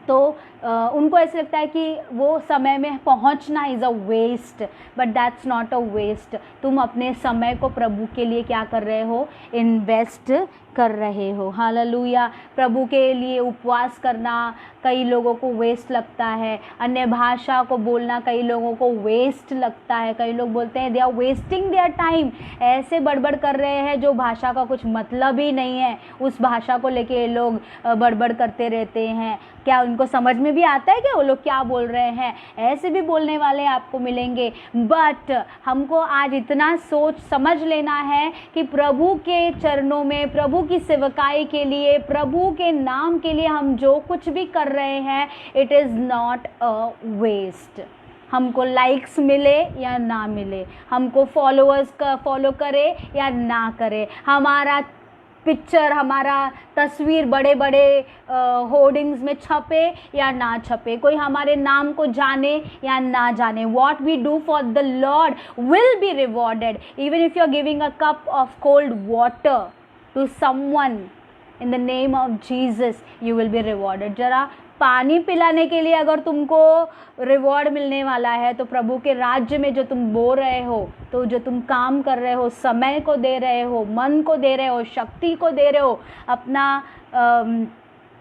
तो उनको ऐसे लगता है कि वो समय में पहुंचना is a waste, but that's not a waste. तुम अपने समय को प्रभु के लिए क्या कर रहे हो, इन्वेस्ट कर रहे हो। हालेलुया। प्रभु के लिए उपवास करना कई लोगों को वेस्ट लगता है, अन्य भाषा को बोलना कई लोगों को वेस्ट लगता है। कई लोग बोलते हैं they are wasting their time, ऐसे बड़बड़ कर रहे हैं जो भाषा का कुछ मतलब ही नहीं है, उस भाषा को लेके ये लोग बड़बड़ करते रहते हैं। क्या उनको समझ में भी आता है कि वो लोग क्या बोल रहे हैं? ऐसे भी बोलने वाले आपको मिलेंगे, बट हमको आज इतना सोच समझ लेना है कि प्रभु के चरणों में, प्रभु की सेवकाई के लिए, प्रभु के नाम के लिए हम जो कुछ भी कर रहे हैं, it is not a waste. हमको लाइक्स मिले या ना मिले, हमको फॉलोअर्स का फॉलो करे या ना करे, हमारा पिक्चर, हमारा तस्वीर बड़े बड़े होर्डिंग्स में छपे या ना छपे, कोई हमारे नाम को जाने या ना जाने, what we do for the Lord will be rewarded. Even if you are giving a cup of cold water to someone in the name of Jesus, you will be rewarded. जरा पानी पिलाने के लिए अगर तुमको रिवॉर्ड मिलने वाला है, तो प्रभु के राज्य में जो तुम बो रहे हो, तो जो तुम काम कर रहे हो, समय को दे रहे हो, मन को दे रहे हो, शक्ति को दे रहे हो, अपना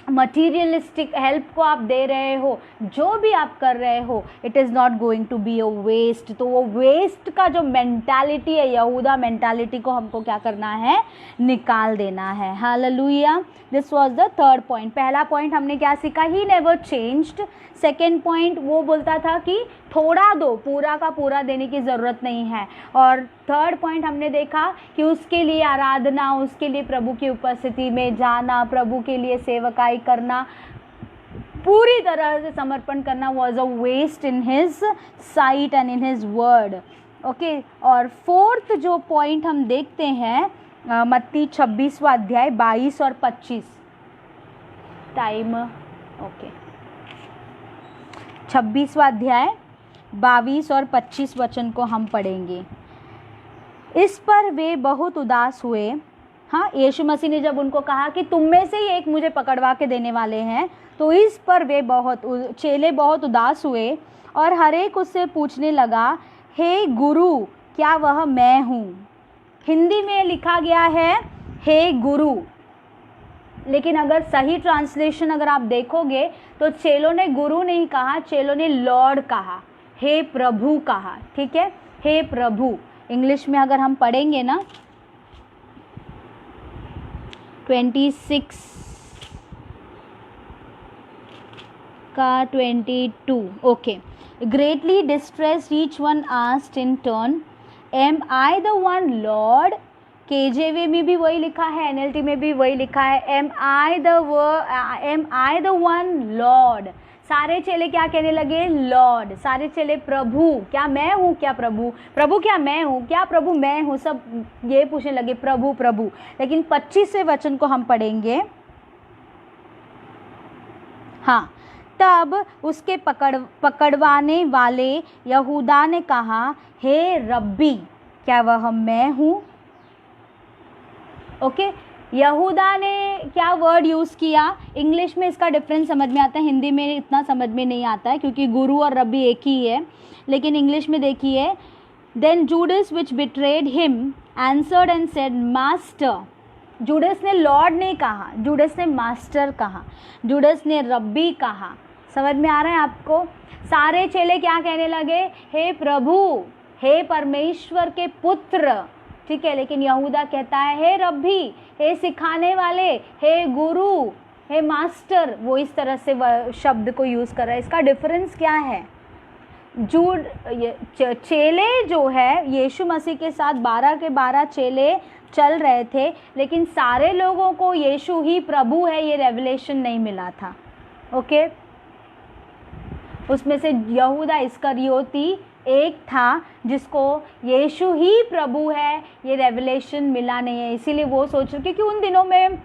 मटीरियलिस्टिक हेल्प को आप दे रहे हो, जो भी आप कर रहे हो, it is not going to be a waste. तो वो वेस्ट का जो मेंटालिटी है, यहूदा मेंटालिटी को हमको क्या करना है, निकाल देना है। Hallelujah. This was the third point. पहला पॉइंट हमने क्या सीखा, he never changed. Second point वो बोलता था कि थोड़ा दो, पूरा का पूरा देने की ज़रूरत नहीं है। और थर्ड पॉइंट हमने देखा कि उसके लिए आराधना, उसके लिए प्रभु की उपस्थिति में जाना, प्रभु के लिए सेवकाई करना, पूरी तरह से समर्पण करना was a waste in his sight and in his word. Okay. और फोर्थ जो पॉइंट हम देखते हैं, मत्ती 26वां अध्याय 22 और 25 टाइम, ओके, 26वां अध्याय 22 और 25 वचन को हम पढ़ेंगे। इस पर वे बहुत उदास हुए। हाँ, यीशु मसीह ने जब उनको कहा कि तुम में से ही एक मुझे पकड़वा के देने वाले हैं, तो इस पर वे चेले बहुत उदास हुए और हर एक उससे पूछने लगा, हे गुरु, क्या वह मैं हूँ? हिंदी में लिखा गया है हे गुरु, लेकिन अगर सही ट्रांसलेशन अगर आप देखोगे तो चेलों ने गुरु नहीं कहा, चेलों ने लॉर्ड कहा, हे प्रभु कहा। ठीक है, हे प्रभु। इंग्लिश में अगर हम पढ़ेंगे ना, 26 का 22, okay. Greatly distressed each one asked in turn, am I the one Lord? KJV में भी वही लिखा है, एनएलटी में भी वही लिखा है, am I the one Lord. सारे चेले क्या कहने लगे? लॉर्ड। सारे चेले प्रभु, क्या मैं हूँ? क्या प्रभु? प्रभु क्या मैं हूँ? क्या प्रभु मैं हूँ? सब ये पूछने लगे, प्रभु प्रभु। लेकिन 25वें वचन को हम पढ़ेंगे। हाँ, तब उसके पकड़वाने वाले यहूदा ने कहा, हे रब्बी, क्या वह मैं हूँ? ओके, यहूदा ने क्या वर्ड यूज़ किया, इंग्लिश में इसका डिफरेंस समझ में आता है, हिंदी में इतना समझ में नहीं आता है क्योंकि गुरु और रब्बी एक ही है, लेकिन इंग्लिश में देखिए, then Judas which betrayed him answered and said master. Judas ने लॉर्ड नहीं कहा, जूडस ने मास्टर कहा, जूडस ने रब्बी कहा। समझ में आ रहा है आपको? सारे चेले क्या कहने लगे, हे प्रभु, हे परमेश्वर के पुत्र, ठीक है, लेकिन यहूदा कहता है हे रब्बी, हे सिखाने वाले, हे गुरु, हे मास्टर। वो इस तरह से शब्द को यूज़ कर रहा है। इसका डिफरेंस क्या है? चेले जो है यीशु मसीह के साथ 12 के 12 चेले चल रहे थे, लेकिन सारे लोगों को यीशु ही प्रभु है ये रेवलेशन नहीं मिला था। ओके, उसमें से यहूदा इस्करियोती एक था जिसको यीशु ही प्रभु है ये रेवलेशन मिला नहीं है। इसीलिए वो सोच रहे, क्योंकि उन दिनों में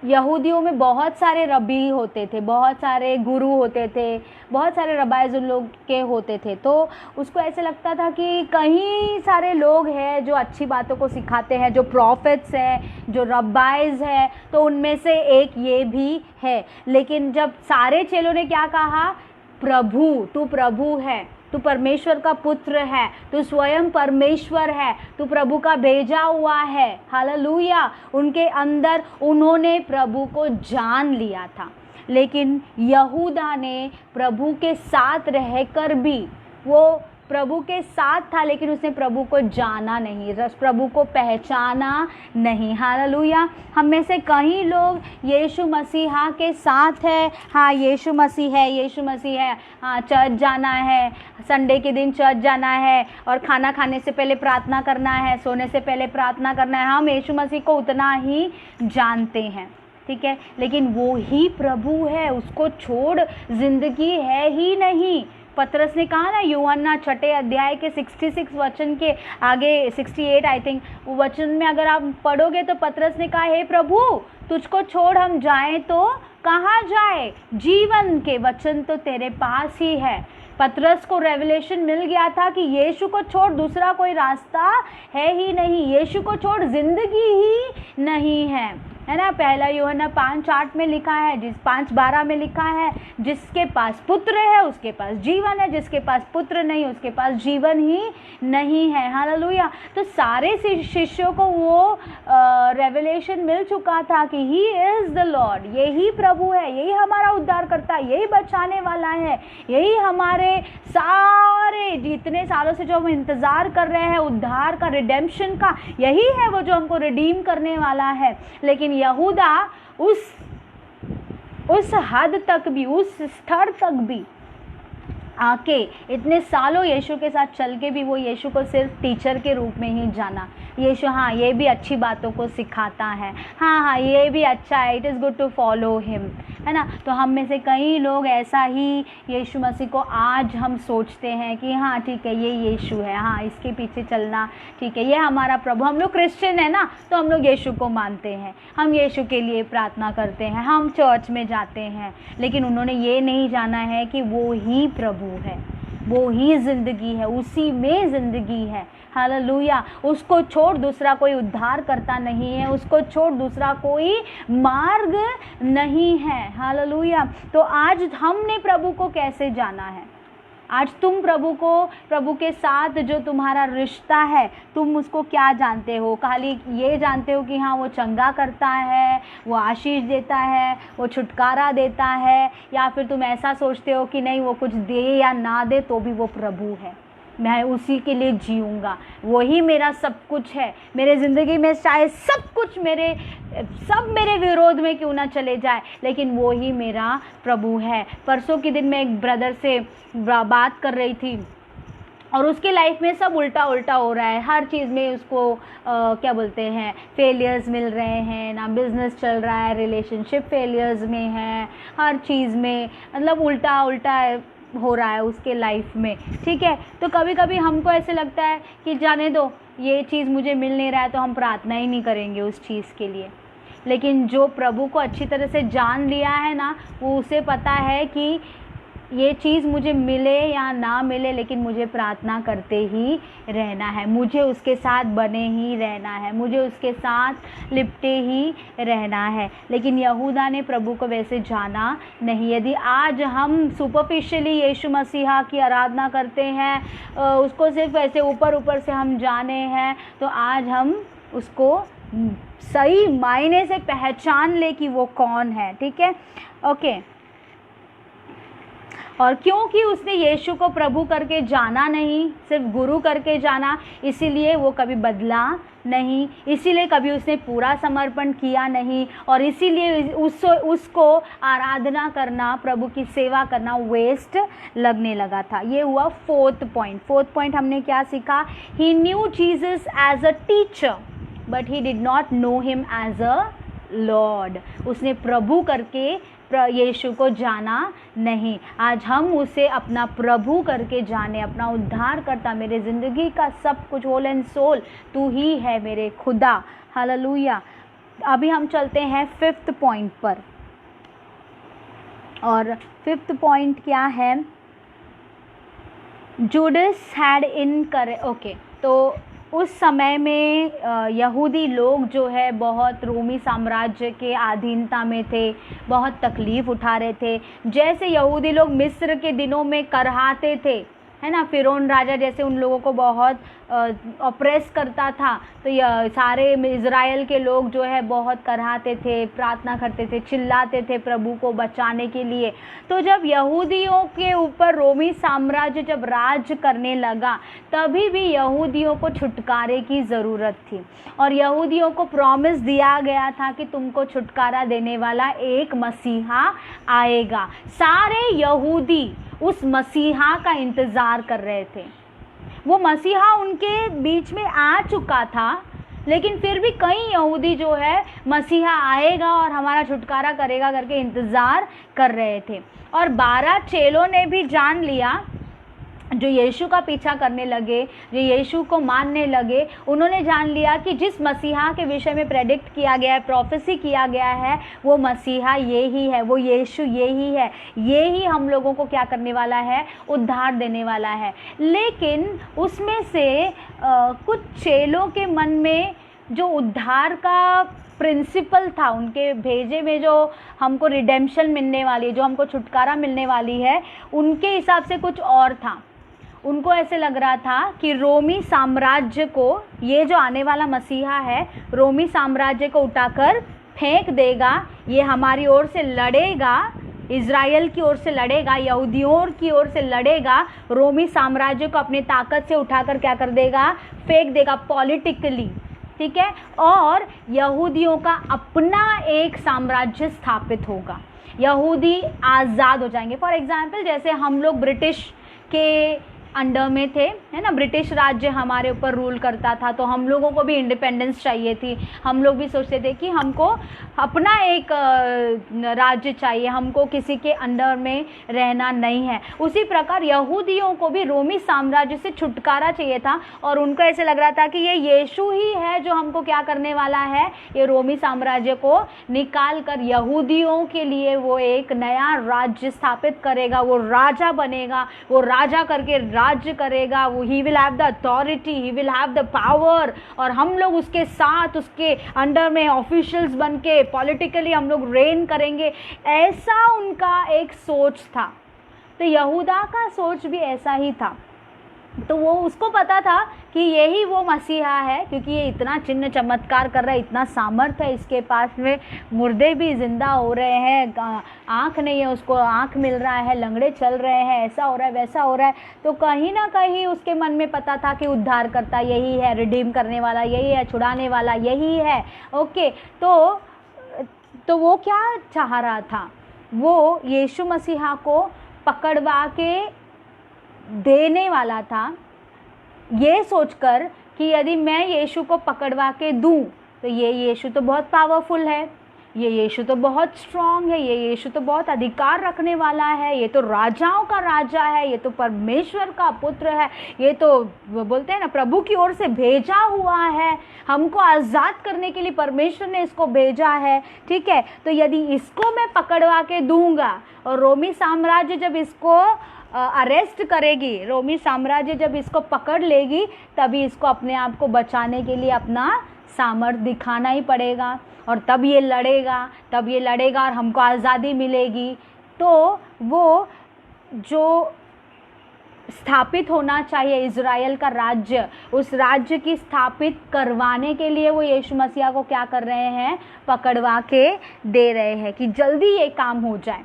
यहूदियों में बहुत सारे रब्बी होते थे, बहुत सारे गुरु होते थे, बहुत सारे रबाइज उन लोग के होते थे। तो उसको ऐसे लगता था कि कहीं सारे लोग हैं जो अच्छी बातों को सिखाते हैं, जो प्रॉफिट्स हैं, जो रबाइज हैं, तो उनमें से एक ये भी है। लेकिन जब सारे चेलों ने क्या कहा, प्रभु, तू प्रभु है, तू परमेश्वर का पुत्र है, तू स्वयं परमेश्वर है, तू प्रभु का भेजा हुआ है, हालेलुया। उनके अंदर उन्होंने प्रभु को जान लिया था। लेकिन यहूदा ने प्रभु के साथ रहकर भी, वो प्रभु के साथ था लेकिन उसने प्रभु को जाना नहीं, प्रभु को पहचाना नहीं, हालेलुया। हम में से कई लोग यीशु मसीहा के साथ है, हाँ यीशु मसीह है, यीशु मसीह है, हाँ चर्च जाना है, संडे के दिन चर्च जाना है, और खाना खाने से पहले प्रार्थना करना है, सोने से पहले प्रार्थना करना है। हम यीशु मसीह को उतना ही जानते हैं, ठीक है, लेकिन वो ही प्रभु है, उसको छोड़ जिंदगी है ही नहीं। पतरस ने कहा ना, यूहन्ना 6 अध्याय के 66 वचन के आगे, 68 आई थिंक वो वचन में अगर आप पढ़ोगे तो पतरस ने कहा, हे प्रभु, तुझको छोड़ हम जाएं तो कहाँ जाए, जीवन के वचन तो तेरे पास ही है। पतरस को रेवलेशन मिल गया था कि यीशु को छोड़ दूसरा कोई रास्ता है ही नहीं, यीशु को छोड़ जिंदगी ही नहीं है ना। पहला यूहन्ना 5:8 में लिखा है, 5:12 में लिखा है, जिसके पास पुत्र है उसके पास जीवन है, जिसके पास पुत्र नहीं उसके पास जीवन ही नहीं है, हालेलुया। तो सारे शिष्यों को वो रेवलेशन मिल चुका था कि ही इज़ द लॉर्ड, यही प्रभु है, यही हमारा उद्धार करता है, यही बचाने वाला है, यही हमारे सारे जितने सालों से जो हम इंतज़ार कर रहे हैं उद्धार का, रिडेम्पशन का, यही है वो जो हमको रिडीम करने वाला है। लेकिन यहूदा उस हद तक भी, उस स्तर तक भी आके, इतने सालों यीशु के साथ चल के भी वो यीशु को सिर्फ टीचर के रूप में ही जाना। यीशु हाँ ये भी अच्छी बातों को सिखाता है, हाँ ये भी अच्छा है, it is good to follow him, है ना। तो हम में से कई लोग ऐसा ही यीशु मसीह को आज हम सोचते हैं कि हाँ ठीक है ये यीशु है, हाँ इसके पीछे चलना ठीक है, ये हमारा प्रभु। हम लोग क्रिश्चियन है ना, तो हम लोग यीशु को मानते हैं, हम यीशु के लिए प्रार्थना करते हैं, हम चर्च में जाते हैं, लेकिन उन्होंने ये नहीं जाना है कि वो ही प्रभु है, वो ही ज़िंदगी है, उसी में ज़िंदगी है, हालेलुया। उसको छोड़ दूसरा कोई उद्धार करता नहीं है, उसको छोड़ दूसरा कोई मार्ग नहीं है, हालेलुया। तो आज हमने प्रभु को कैसे जाना है? आज तुम प्रभु के साथ जो तुम्हारा रिश्ता है, तुम उसको क्या जानते हो? खाली ये जानते हो कि हाँ वो चंगा करता है, वो आशीष देता है, वो छुटकारा देता है, या फिर तुम ऐसा सोचते हो कि नहीं वो कुछ दे या ना दे तो भी वो प्रभु है, मैं उसी के लिए जीऊँगा, वही मेरा सब कुछ है। मेरे ज़िंदगी में चाहे सब मेरे विरोध में क्यों ना चले जाए, लेकिन वो ही मेरा प्रभु है। परसों के दिन मैं एक ब्रदर से बात कर रही थी और उसके लाइफ में सब उल्टा हो रहा है, हर चीज़ में उसको क्या बोलते हैं, फेलियर्स मिल रहे हैं ना, बिज़नेस चल रहा है, रिलेशनशिप फेलियर्स में है, हर चीज़ में मतलब उल्टा हो रहा है उसके लाइफ में, ठीक है। तो कभी कभी हमको ऐसे लगता है कि जाने दो, ये चीज़ मुझे मिल नहीं रहा है तो हम प्रार्थना ही नहीं करेंगे उस चीज़ के लिए। लेकिन जो प्रभु को अच्छी तरह से जान लिया है ना, वो उसे पता है कि ये चीज़ मुझे मिले या ना मिले, लेकिन मुझे प्रार्थना करते ही रहना है, मुझे उसके साथ बने ही रहना है, मुझे उसके साथ लिपटे ही रहना है। लेकिन यहूदा ने प्रभु को वैसे जाना नहीं। यदि आज हम सुपरफिशियली यीशु मसीहा की आराधना करते हैं, उसको सिर्फ ऐसे ऊपर ऊपर से हम जाने हैं, तो आज हम उसको सही मायने से पहचान ले कि वो कौन है। ठीक है, ओके। और क्योंकि उसने यीशु को प्रभु करके जाना नहीं, सिर्फ गुरु करके जाना, इसीलिए वो कभी बदला नहीं, इसीलिए कभी उसने पूरा समर्पण किया नहीं, और इसीलिए उसको आराधना करना, प्रभु की सेवा करना वेस्ट लगने लगा था। ये हुआ फोर्थ पॉइंट हमने क्या सीखा? He knew Jesus as a teacher but he did not know him as a Lord. उसने प्रभु करके यीशु को जाना नहीं। आज हम उसे अपना प्रभु करके जाने, अपना उद्धार करता, मेरे ज़िंदगी का सब कुछ, होल एंड सोल तू ही है मेरे खुदा। हालेलुया। अभी हम चलते हैं फिफ्थ पॉइंट पर, और फिफ्थ पॉइंट क्या है? जुडस हैड ओके, तो उस समय में यहूदी लोग जो है बहुत रोमी साम्राज्य के अधीनता में थे, बहुत तकलीफ़ उठा रहे थे। जैसे यहूदी लोग मिस्र के दिनों में करहाते थे, है ना, फ़िरौन राजा जैसे उन लोगों को बहुत ऑप्रेस करता था, तो सारे इज़राइल के लोग जो है बहुत करहाते थे, प्रार्थना करते थे, चिल्लाते थे प्रभु को बचाने के लिए। तो जब यहूदियों के ऊपर रोमी साम्राज्य जब राज करने लगा, तभी भी यहूदियों को छुटकारे की ज़रूरत थी, और यहूदियों को प्रॉमिस दिया गया था कि तुमको छुटकारा देने वाला एक मसीहा आएगा। सारे यहूदी उस मसीहा का इंतज़ार कर रहे थे। वो मसीहा उनके बीच में आ चुका था, लेकिन फिर भी कई यहूदी जो है मसीहा आएगा और हमारा छुटकारा करेगा करके इंतज़ार कर रहे थे। और 12 चेलों ने भी जान लिया, जो यीशु का पीछा करने लगे, जो यीशु को मानने लगे, उन्होंने जान लिया कि जिस मसीहा के विषय में प्रेडिक्ट किया गया है, प्रोफेसी किया गया है, वो मसीहा ये ही है, वो यीशु ये ही है, ये ही हम लोगों को क्या करने वाला है? उद्धार देने वाला है। लेकिन उसमें से कुछ चेलों के मन में जो उद्धार का प्रिंसिपल था, उनके भेजे में जो हमको रिडेम्पशन मिलने वाली है, जो हमको छुटकारा मिलने वाली है, उनके हिसाब से कुछ और था। उनको ऐसे लग रहा था कि रोमी साम्राज्य को, ये जो आने वाला मसीहा है, रोमी साम्राज्य को उठाकर फेंक देगा, ये हमारी ओर से लड़ेगा, इज़राइल की ओर से लड़ेगा, यहूदियों की ओर से लड़ेगा, रोमी साम्राज्य को अपनी ताकत से उठाकर क्या कर देगा? फेंक देगा पॉलिटिकली। ठीक है, और यहूदियों का अपना एक साम्राज्य स्थापित होगा, यहूदी आज़ाद हो जाएंगे। फॉर एग्जाम्पल, जैसे हम लोग ब्रिटिश के अंडर में थे, है ना, ब्रिटिश राज्य हमारे ऊपर रूल करता था, तो हम लोगों को भी इंडिपेंडेंस चाहिए थी। हम लोग भी सोचते थे कि हमको अपना एक राज्य चाहिए, हमको किसी के अंडर में रहना नहीं है। उसी प्रकार यहूदियों को भी रोमी साम्राज्य से छुटकारा चाहिए था, और उनको ऐसे लग रहा था कि ये यीशु ही है जो हमको क्या करने वाला है? ये रोमी साम्राज्य को निकाल कर यहूदियों के लिए वो एक नया राज्य स्थापित करेगा, वो राजा बनेगा, वो राजा करके राज्य करेगा, वो he will have the authority, he will have the power, और हम लोग उसके साथ, उसके अंडर में ऑफिशियल्स बन के पॉलिटिकली हम लोग रेन करेंगे। ऐसा उनका एक सोच था। तो यहूदा का सोच भी ऐसा ही था। तो वो, उसको पता था कि यही वो मसीहा है, क्योंकि ये इतना चिन्ह चमत्कार कर रहा है, इतना सामर्थ्य है इसके पास में, मुर्दे भी जिंदा हो रहे हैं, आँख नहीं है उसको आँख मिल रहा है, लंगड़े चल रहे हैं, ऐसा हो रहा है, वैसा हो रहा है। तो कहीं ना कहीं उसके मन में पता था कि उद्धार करता यही है, रिडीम करने वाला यही है, छुड़ाने वाला यही है। ओके, तो वो क्या चाह रहा था? वो यीशु मसीहा को पकड़वा के देने वाला था, ये सोचकर कि यदि मैं यीशु को पकड़वा के दूं तो ये यीशु तो बहुत पावरफुल है, ये यीशु तो बहुत स्ट्रांग है, ये यीशु तो बहुत अधिकार रखने वाला है, ये तो राजाओं का राजा है, ये तो परमेश्वर का पुत्र है, ये तो बोलते हैं ना प्रभु की ओर से भेजा हुआ है, हमको आज़ाद करने के लिए परमेश्वर ने इसको भेजा है। ठीक है, तो यदि इसको मैं पकड़वा के दूंगा और रोमी साम्राज्य जब इसको अरेस्ट करेगी, रोमी साम्राज्य जब इसको पकड़ लेगी, तभी इसको अपने आप को बचाने के लिए अपना सामर्थ्य दिखाना ही पड़ेगा, और तब ये लड़ेगा और हमको आज़ादी मिलेगी। तो वो जो स्थापित होना चाहिए इज़राइल का राज्य, उस राज्य की स्थापित करवाने के लिए वो यीशु मसीह को क्या कर रहे हैं, पकड़वा के दे रहे हैं कि जल्दी ये काम हो जाए,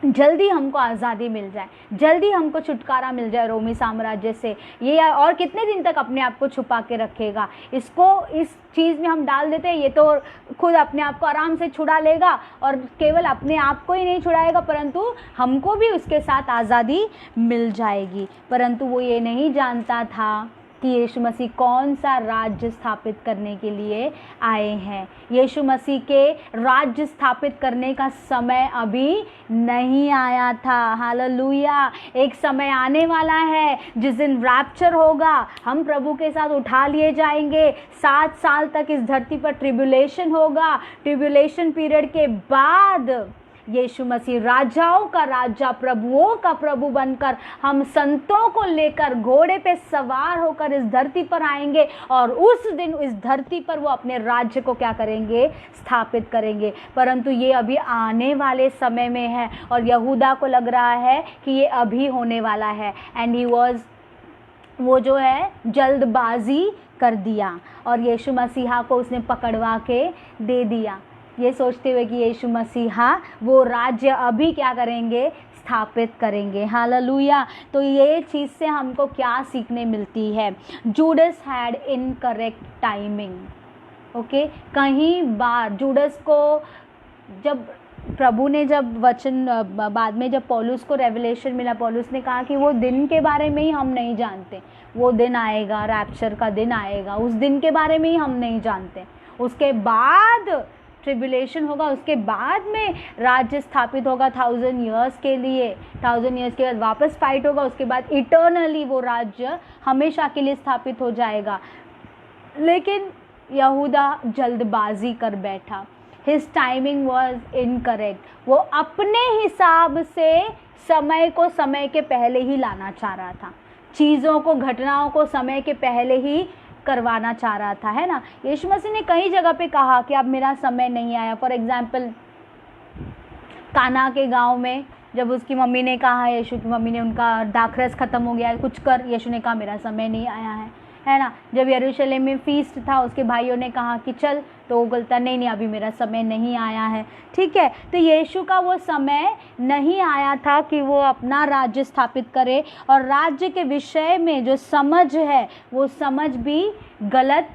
जल्दी हमको आज़ादी मिल जाए, जल्दी हमको छुटकारा मिल जाए रोमी साम्राज्य से। ये और कितने दिन तक अपने आप को छुपा के रखेगा, इसको इस चीज़ में हम डाल देते हैं, ये तो खुद अपने आप को आराम से छुड़ा लेगा, और केवल अपने आप को ही नहीं छुड़ाएगा परंतु हमको भी उसके साथ आज़ादी मिल जाएगी। परंतु वो ये नहीं जानता था कि यीशु मसीह कौन सा राज्य स्थापित करने के लिए आए हैं। यीशु मसीह के राज्य स्थापित करने का समय अभी नहीं आया था। हालेलुया। एक समय आने वाला है जिस दिन रैप्चर होगा, हम प्रभु के साथ उठा लिए जाएंगे। 7 साल तक इस धरती पर ट्रिब्यूलेशन होगा। ट्रिब्यूलेशन पीरियड के बाद यीशु मसीह राजाओं का राजा, प्रभुओं का प्रभु बनकर हम संतों को लेकर घोड़े पे सवार होकर इस धरती पर आएंगे, और उस दिन इस धरती पर वो अपने राज्य को क्या करेंगे, स्थापित करेंगे। परंतु ये अभी आने वाले समय में है, और यहूदा को लग रहा है कि ये अभी होने वाला है। एंड ही वॉज, वो जो है जल्दबाजी कर दिया और यीशु मसीहा को उसने पकड़वा के दे दिया, ये सोचते हुए कि यीशु मसीहा वो राज्य अभी क्या करेंगे, स्थापित करेंगे। हालेलुया। तो ये चीज़ से हमको क्या सीखने मिलती है, Judas had incorrect timing. Okay, कहीं बार जूडस को जब प्रभु ने जब वचन बाद में जब पौलुस को रेवलेशन मिला, पौलुस ने कहा कि वो दिन के बारे में ही हम नहीं जानते, वो दिन आएगा, रैप्चर का दिन आएगा, उस दिन के बारे में ही हम नहीं जानते। उसके बाद ट्रिब्यूलेशन होगा, उसके बाद में राज्य स्थापित होगा 1000 ईयर्स के लिए। 1000 ईयर्स के बाद वापस फाइट होगा, उसके बाद इटर्नली वो राज्य हमेशा के लिए स्थापित हो जाएगा। लेकिन यहूदा जल्दबाजी कर बैठा। His timing was incorrect. वो अपने हिसाब से समय को समय के पहले ही लाना चाह रहा था, चीज़ों को, घटनाओं को समय के पहले ही करवाना चाह रहा था, है ना। यीशु मसीह ने कई जगह पे कहा कि अब मेरा समय नहीं आया। फॉर एग्जाम्पल काना के गांव में जब उसकी मम्मी ने कहा, यीशु की मम्मी ने, उनका दाखरस ख़त्म हो गया है, कुछ कर। यीशु ने कहा मेरा समय नहीं आया है ना। जब यरूशलेम में फीस्ट था, उसके भाइयों ने कहा कि चल, तो वो बोलता नहीं, अभी मेरा समय नहीं आया है। ठीक है, तो यीशु का वो समय नहीं आया था कि वो अपना राज्य स्थापित करे, और राज्य के विषय में जो समझ है वो समझ भी गलत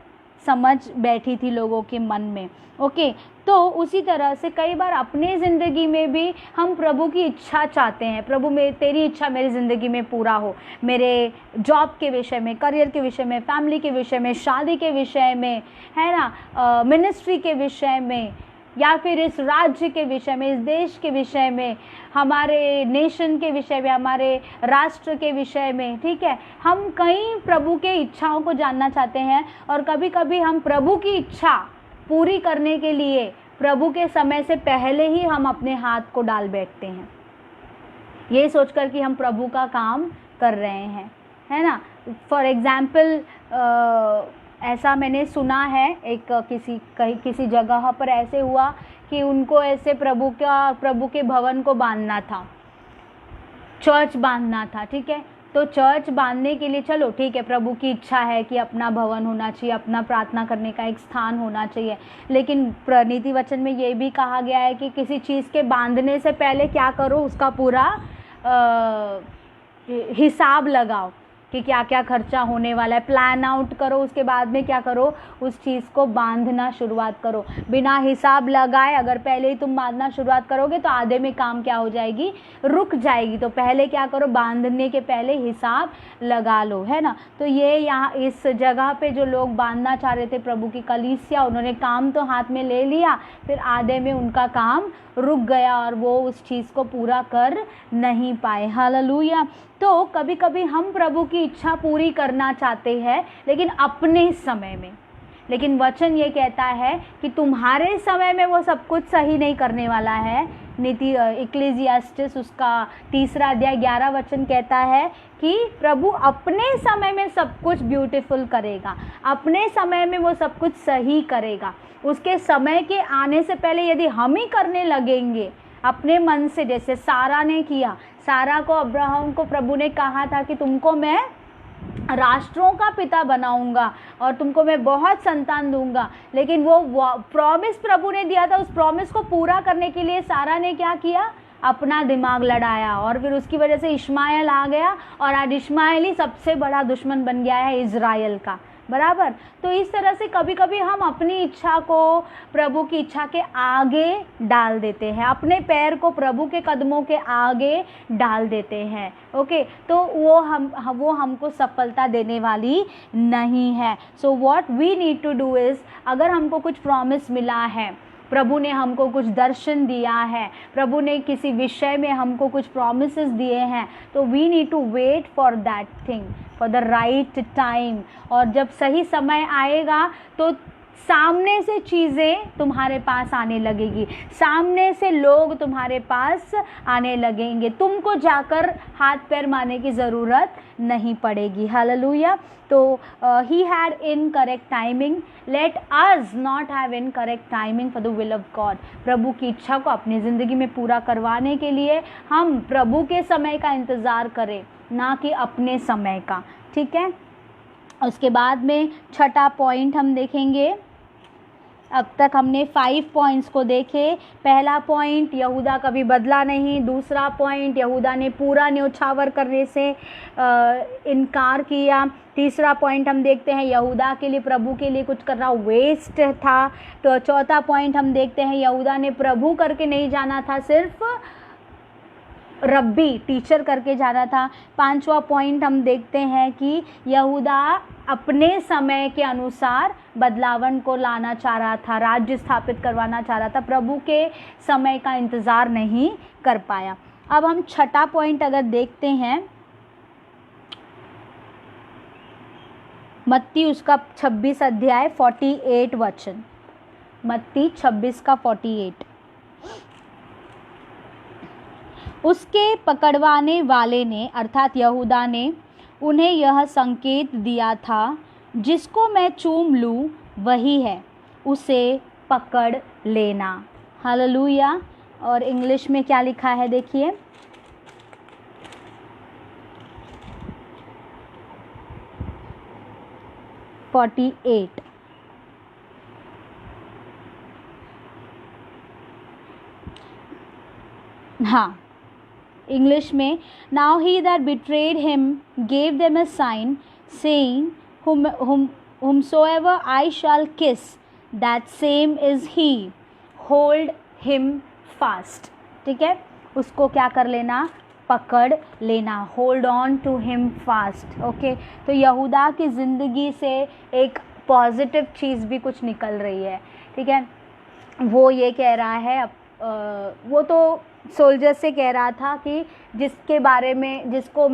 समझ बैठी थी लोगों के मन में। ओके, तो उसी तरह से कई बार अपने ज़िंदगी में भी हम प्रभु की इच्छा चाहते हैं, प्रभु में तेरी इच्छा मेरी ज़िंदगी में पूरा हो, मेरे जॉब के विषय में, करियर के विषय में, फैमिली के विषय में, शादी के विषय में, है ना, मिनिस्ट्री के विषय में, या फिर इस राज्य के विषय में, इस देश के विषय में, हमारे नेशन के विषय में, हमारे राष्ट्र के विषय में। ठीक है, हम कई प्रभु के इच्छाओं को जानना चाहते हैं, और कभी कभी हम प्रभु की इच्छा पूरी करने के लिए प्रभु के समय से पहले ही हम अपने हाथ को डाल बैठते हैं, ये सोचकर कि हम प्रभु का काम कर रहे हैं, है ना। फॉर एग्ज़ाम्पल ऐसा मैंने सुना है, एक किसी जगह पर ऐसे हुआ कि उनको ऐसे प्रभु के भवन को बांधना था, चर्च बांधना था। ठीक है, तो चर्च बांधने के लिए चलो ठीक है, प्रभु की इच्छा है कि अपना भवन होना चाहिए, अपना प्रार्थना करने का एक स्थान होना चाहिए। लेकिन नीति वचन में ये भी कहा गया है कि किसी चीज़ के बांधने से पहले क्या करो, उसका पूरा हिसाब लगाओ, कि क्या क्या खर्चा होने वाला है, प्लान आउट करो, उसके बाद में क्या करो, उस चीज़ को बांधना शुरुआत करो बिना हिसाब लगाए। अगर पहले ही तुम बांधना शुरुआत करोगे तो आधे में काम क्या हो जाएगी, रुक जाएगी। तो पहले क्या करो, बांधने के पहले हिसाब लगा लो, है ना। तो ये यहाँ इस जगह पे जो लोग बांधना चाह रहे थे प्रभु की कलीसिया, उन्होंने काम तो हाथ में ले लिया, फिर आधे में उनका काम रुक गया और वो उस चीज़ को पूरा कर नहीं पाए। हालेलुया। तो कभी कभी हम प्रभु की इच्छा पूरी करना चाहते हैं लेकिन अपने समय में, लेकिन वचन ये कहता है कि तुम्हारे समय में वो सब कुछ सही नहीं करने वाला है। नीति इक्लेसियास्टिस उसका 3 अध्याय 11 वचन कहता है कि प्रभु अपने समय में सब कुछ ब्यूटीफुल करेगा, अपने समय में वो सब कुछ सही करेगा। उसके समय के आने से पहले यदि हम ही करने लगेंगे अपने मन से, जैसे सारा ने किया, सारा को, अब्राहम को प्रभु ने कहा था कि तुमको मैं राष्ट्रों का पिता बनाऊंगा और तुमको मैं बहुत संतान दूंगा, लेकिन वो प्रॉमिस प्रभु ने दिया था, उस प्रॉमिस को पूरा करने के लिए सारा ने क्या किया, अपना दिमाग लड़ाया और फिर उसकी वजह से इश्माएल आ गया और आज इश्माएल ही सबसे बड़ा दुश्मन बन गया है इज़राइल का, बराबर। तो इस तरह से कभी कभी हम अपनी इच्छा को प्रभु की इच्छा के आगे डाल देते हैं, अपने पैर को प्रभु के कदमों के आगे डाल देते हैं। ओके, तो वो हमको सफलता देने वाली नहीं है। So what we need to do is, अगर हमको कुछ प्रॉमिस मिला है, प्रभु ने हमको कुछ दर्शन दिया है, प्रभु ने किसी विषय में हमको कुछ प्रॉमिसेस दिए हैं, तो we need to wait for that thing for the right time. और जब सही समय आएगा तो सामने से चीज़ें तुम्हारे पास आने लगेगी, सामने से लोग तुम्हारे पास आने लगेंगे, तुमको जाकर हाथ पैर मारने की ज़रूरत नहीं पड़ेगी। हालेलुया। तो he had incorrect timing, let us not have incorrect timing for the will of God. प्रभु की इच्छा को अपनी ज़िंदगी में पूरा करवाने के लिए हम प्रभु के समय का इंतज़ार करें, ना कि अपने समय का। ठीक है, उसके बाद में छठा पॉइंट हम देखेंगे। अब तक हमने 5 पॉइंट्स को देखे। पहला पॉइंट, यहूदा कभी बदला नहीं। दूसरा पॉइंट, यहूदा ने पूरा न्योछावर करने से इनकार किया। तीसरा पॉइंट हम देखते हैं, यहूदा के लिए प्रभु के लिए कुछ करना वेस्ट था। तो चौथा पॉइंट हम देखते हैं, यहूदा ने प्रभु करके नहीं जाना था, सिर्फ रब्बी टीचर करके जाना था। पांचवा पॉइंट हम देखते हैं कि यहूदा अपने समय के अनुसार बदलावन को लाना चाह रहा था, राज्य स्थापित करवाना चाह रहा था, प्रभु के समय का इंतज़ार नहीं कर पाया। अब हम छठा पॉइंट अगर देखते हैं, मत्ती उसका 26 अध्याय 48 वचन, मत्ती 26 का 48। उसके पकड़वाने वाले ने अर्थात यहूदा ने उन्हें यह संकेत दिया था, जिसको मैं चूम लूँ वही है, उसे पकड़ लेना। हालेलुया। और इंग्लिश में क्या लिखा है देखिए, "48 हाँ, इंग्लिश में, now he that betrayed him gave them a sign saying, whomsoever I shall kiss, that same is he, hold him fast। ठीक है, उसको क्या कर लेना, पकड़ लेना, hold on to him fast. Okay, तो यहूदा की ज़िंदगी से एक पॉजिटिव चीज़ भी कुछ निकल रही है। ठीक है, वो ये कह रहा है, वो तो सोल्जर से कह रहा था कि जिसके बारे में, जिसको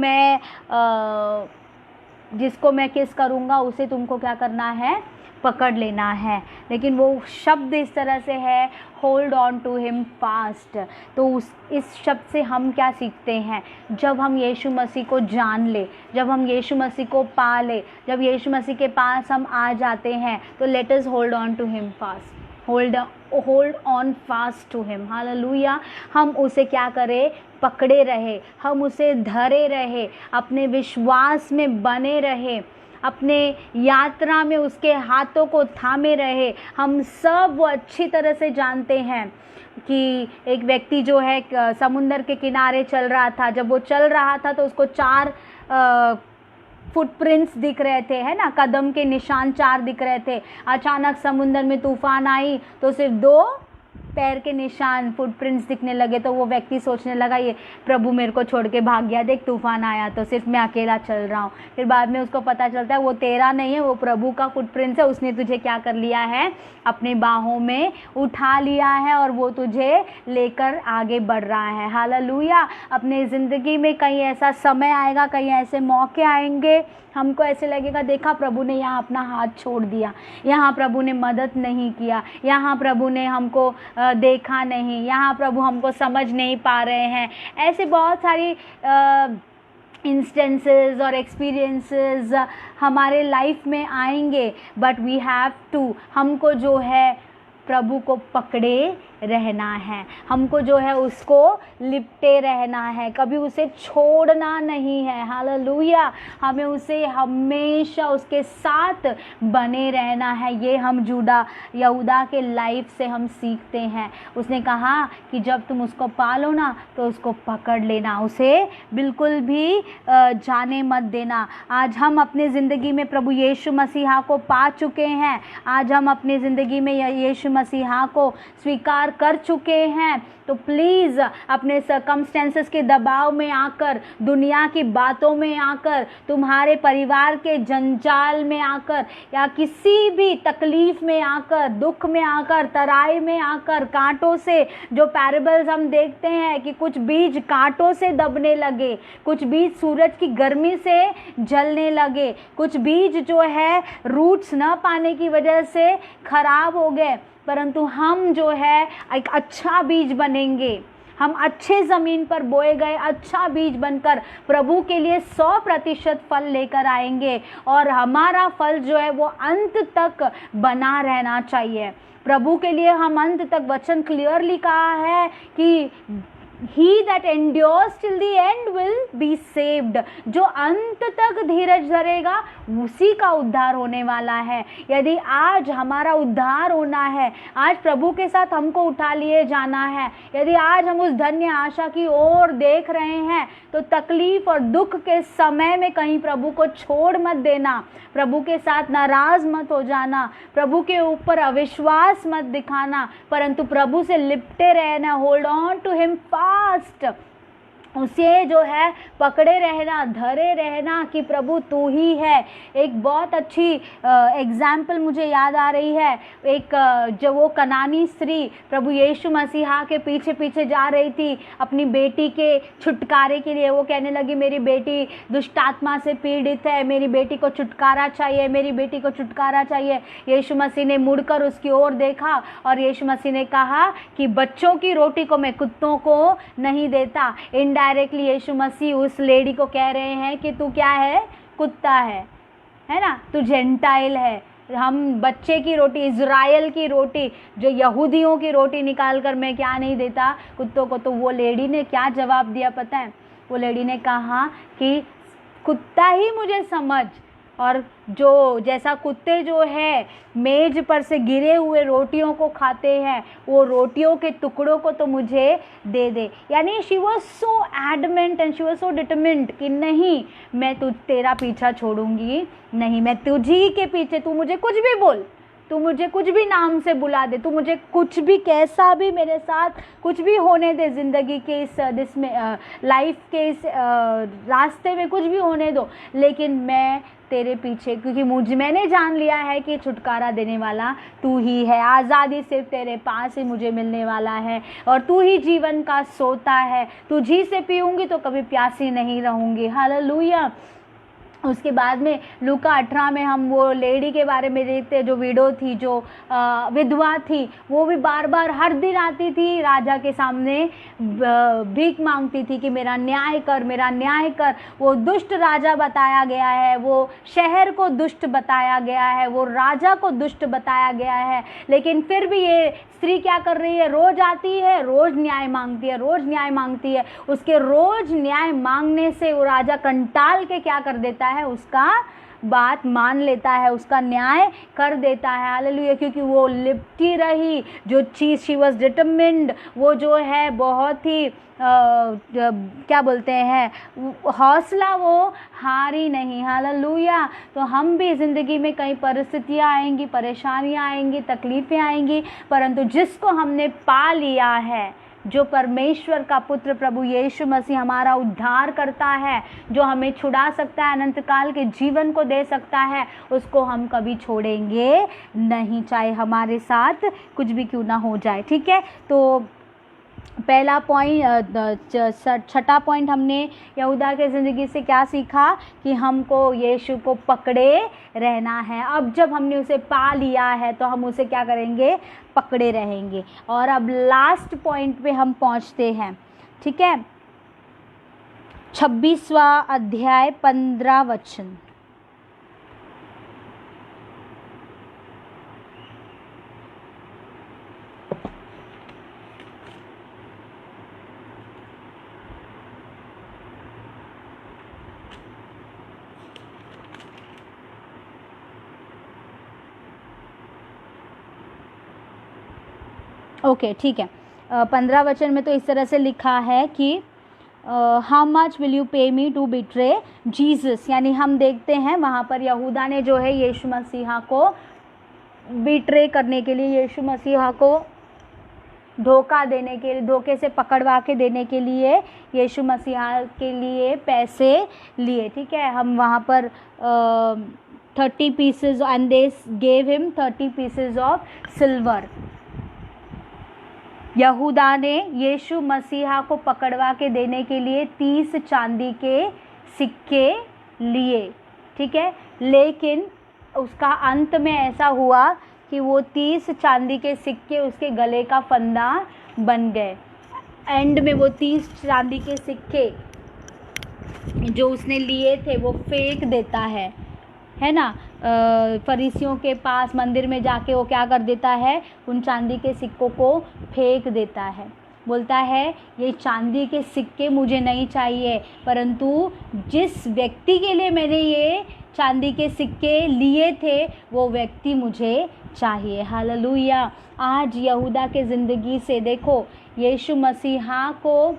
मैं किस करूँगा उसे तुमको क्या करना है, पकड़ लेना है। लेकिन वो शब्द इस तरह से है, hold on to him fast. तो इस शब्द से हम क्या सीखते हैं, जब हम यीशु मसीह को जान ले, जब हम यीशु मसीह को पा ले, जब यीशु मसीह के पास हम आ जाते हैं, तो let us hold on to him fast, hold on fast to him. Hallelujah. हम उसे क्या करें, पकड़े रहे, हम उसे धरे रहे, अपने विश्वास में बने रहे, अपने यात्रा में उसके हाथों को थामे रहे। हम सब वो अच्छी तरह से जानते हैं कि एक व्यक्ति जो है समुंदर के किनारे चल रहा था, जब वो चल रहा था तो उसको 4 फुटप्रिंट्स दिख रहे थे, है ना, कदम के निशान 4 दिख रहे थे। अचानक समुद्र में तूफान आई तो सिर्फ 2 पैर के निशान, फुटप्रिंट्स दिखने लगे। तो वो व्यक्ति सोचने लगा ये प्रभु मेरे को छोड़ के भाग गया, देख तूफान आया तो सिर्फ मैं अकेला चल रहा हूँ। फिर बाद में उसको पता चलता है वो तेरा नहीं है, वो प्रभु का फुटप्रिंट्स है। उसने तुझे क्या कर लिया है, अपने बाहों में उठा लिया है और वो तुझे लेकर आगे बढ़ रहा है। हालेलुया। अपने ज़िंदगी में कहीं ऐसा समय आएगा, कहीं ऐसे मौके आएंगे, हमको ऐसे लगेगा देखा प्रभु ने यहाँ अपना हाथ छोड़ दिया, यहाँ प्रभु ने मदद नहीं किया, यहाँ प्रभु ने हमको देखा नहीं, यहाँ प्रभु हमको समझ नहीं पा रहे हैं। ऐसे बहुत सारी इंस्टेंसेस और एक्सपीरियंसेस हमारे लाइफ में आएंगे, बट वी हैव टू, हमको जो है प्रभु को पकड़े रहना है, हमको जो है उसको लिपटे रहना है, कभी उसे छोड़ना नहीं है। हालेलुया। हमें उसे हमेशा उसके साथ बने रहना है। ये हम यहूदा के लाइफ से हम सीखते हैं। उसने कहा कि जब तुम उसको पालो ना तो उसको पकड़ लेना, उसे बिल्कुल भी जाने मत देना। आज हम अपने ज़िंदगी में प्रभु यीशु मसीहा को पा चुके हैं, आज हम अपनी ज़िंदगी में यीशु मसीहा को स्वीकार कर चुके हैं, तो प्लीज़ अपने सर्कमस्टेंसेस के दबाव में आकर, दुनिया की बातों में आकर, तुम्हारे परिवार के जंजाल में आकर, या किसी भी तकलीफ में आकर, दुख में आकर, तराई में आकर, कांटों से, जो पैराबल्स हम देखते हैं कि कुछ बीज कांटों से दबने लगे, कुछ बीज सूरज की गर्मी से जलने लगे, कुछ बीज जो है रूट्स न पाने की वजह से खराब हो गए, परंतु हम जो है एक अच्छा बीज बनेंगे, हम अच्छे ज़मीन पर बोए गए अच्छा बीज बनकर प्रभु के लिए 100% फल लेकर आएंगे, और हमारा फल जो है वो अंत तक बना रहना चाहिए। प्रभु के लिए हम अंत तक, वचन क्लियरली कहा है कि He that endures till the end will be saved। जो अंत तक धीरज धरेगा उसी का उद्धार होने वाला है। यदि आज हमारा उद्धार होना है, आज प्रभु के साथ हमको उठा लिए जाना है, यदि आज हम उस धन्य आशा की ओर देख रहे हैं, तो तकलीफ और दुख के समय में कहीं प्रभु को छोड़ मत देना, प्रभु के साथ नाराज मत हो जाना, प्रभु के ऊपर अविश्वास मत दिखाना, परंतु प्रभु से लिपटे रहना, hold on to him fast, उसे जो है पकड़े रहना, धरे रहना कि प्रभु तू ही है। एक बहुत अच्छी एग्जाम्पल मुझे याद आ रही है, एक जो वो कनानी स्त्री प्रभु यीशु मसीहा के पीछे पीछे जा रही थी अपनी बेटी के छुटकारे के लिए। वो कहने लगी मेरी बेटी दुष्ट आत्मा से पीड़ित है, मेरी बेटी को छुटकारा चाहिए, मेरी बेटी को छुटकारा चाहिए। यीशु मसीह ने मुड़कर उसकी ओर देखा और यीशु मसीह ने कहा कि बच्चों की रोटी को मैं कुत्तों को नहीं देता। डायरेक्टली यीशु मसीह उस लेडी को कह रहे हैं कि तू क्या है, कुत्ता है ना, तू जेंटाइल है। हम बच्चे की रोटी, इज़राइल की रोटी, जो यहूदियों की रोटी निकाल कर मैं क्या नहीं देता कुत्तों को। तो वो लेडी ने क्या जवाब दिया पता है? वो लेडी ने कहा कि कुत्ता ही मुझे समझ, और जो जैसा कुत्ते जो है मेज पर से गिरे हुए रोटियों को खाते हैं, वो रोटियों के टुकड़ों को तो मुझे दे दे। यानी she was so adamant and she was so determined कि नहीं, मैं तेरा पीछा छोड़ूंगी नहीं, मैं तुझी के पीछे, तू मुझे कुछ भी बोल, तू मुझे कुछ भी नाम से बुला दे, तू मुझे कुछ भी, कैसा भी मेरे साथ कुछ भी होने दे, ज़िंदगी के इस में लाइफ के इस रास्ते में कुछ भी होने दो, लेकिन मैं तेरे पीछे, क्योंकि मैंने जान लिया है कि छुटकारा देने वाला तू ही है। आज़ादी सिर्फ तेरे पास ही मुझे मिलने वाला है, और तू ही जीवन का सोता है। तुझी से पीऊँगी तो कभी प्यासी नहीं रहूँगी। हालेलुया। उसके बाद में लूका 18 में हम वो लेडी के बारे में देखते हैं, जो विडो थी, जो विधवा थी। वो भी बार बार हर दिन आती थी राजा के सामने, भीख मांगती थी कि मेरा न्याय कर, मेरा न्याय कर। वो दुष्ट राजा बताया गया है, वो शहर को दुष्ट बताया गया है, वो राजा को दुष्ट बताया गया है, लेकिन फिर भी ये स्त्री क्या कर रही है? रोज़ आती है, रोज़ न्याय मांगती है, रोज़ न्याय मांगती है। उसके रोज़ न्याय मांगने से वो राजा कंटाल के क्या कर देता है? उसका बात मान लेता है, उसका न्याय कर देता है। हालेलुया, क्योंकि वो लिपटी रही, जो चीज़ शी वॉज डिटरमिन्ड, वो जो है बहुत ही क्या बोलते हैं, हौसला वो हारी नहीं। हालेलुया। तो हम भी ज़िंदगी में कई परिस्थितियाँ आएंगी, परेशानियाँ आएंगी, तकलीफ़ें आएंगी, परंतु जिसको हमने पा लिया है, जो परमेश्वर का पुत्र प्रभु यीशु मसीह हमारा उद्धार करता है, जो हमें छुड़ा सकता है, अनंत काल के जीवन को दे सकता है, उसको हम कभी छोड़ेंगे नहीं, चाहे हमारे साथ कुछ भी क्यों ना हो जाए। ठीक है, तो पहला पॉइंट, छठा पॉइंट हमने यहूदा के ज़िंदगी से क्या सीखा कि हमको यीशु को पकड़े रहना है। अब जब हमने उसे पा लिया है तो हम उसे क्या करेंगे, पकड़े रहेंगे। और अब लास्ट पॉइंट पे हम पहुंचते हैं। ठीक है, 26वां अध्याय 15 वचन। ओके, ठीक है। 15 वचन में तो इस तरह से लिखा है कि हाउ मच विल यू पे मी टू बिट्रे जीसस, यानी हम देखते हैं वहाँ पर यहूदा ने जो है यीशु मसीहा को बिट्रे करने के लिए, यीशु मसीहा को धोखा देने के लिए, धोखे से पकड़वा के देने के लिए यीशु मसीहा के लिए पैसे लिए। ठीक है, हम वहाँ पर 30 pieces and they gave him 30 pieces of silver. यहूदा ने यीशु मसीहा को पकड़वा के देने के लिए 30 चांदी के सिक्के लिए। ठीक है, लेकिन उसका अंत में ऐसा हुआ कि वो 30 चांदी के सिक्के उसके गले का फंदा बन गए। एंड में वो 30 चांदी के सिक्के जो उसने लिए थे वो फेंक देता है ना। फरीसियों के पास मंदिर में जाके वो क्या कर देता है, उन चांदी के सिक्कों को फेंक देता है। बोलता है ये चांदी के सिक्के मुझे नहीं चाहिए, परंतु जिस व्यक्ति के लिए मैंने ये चांदी के सिक्के लिए थे वो व्यक्ति मुझे चाहिए। हालेलुया। आज यहूदा के ज़िंदगी से देखो, यीशु मसीहा को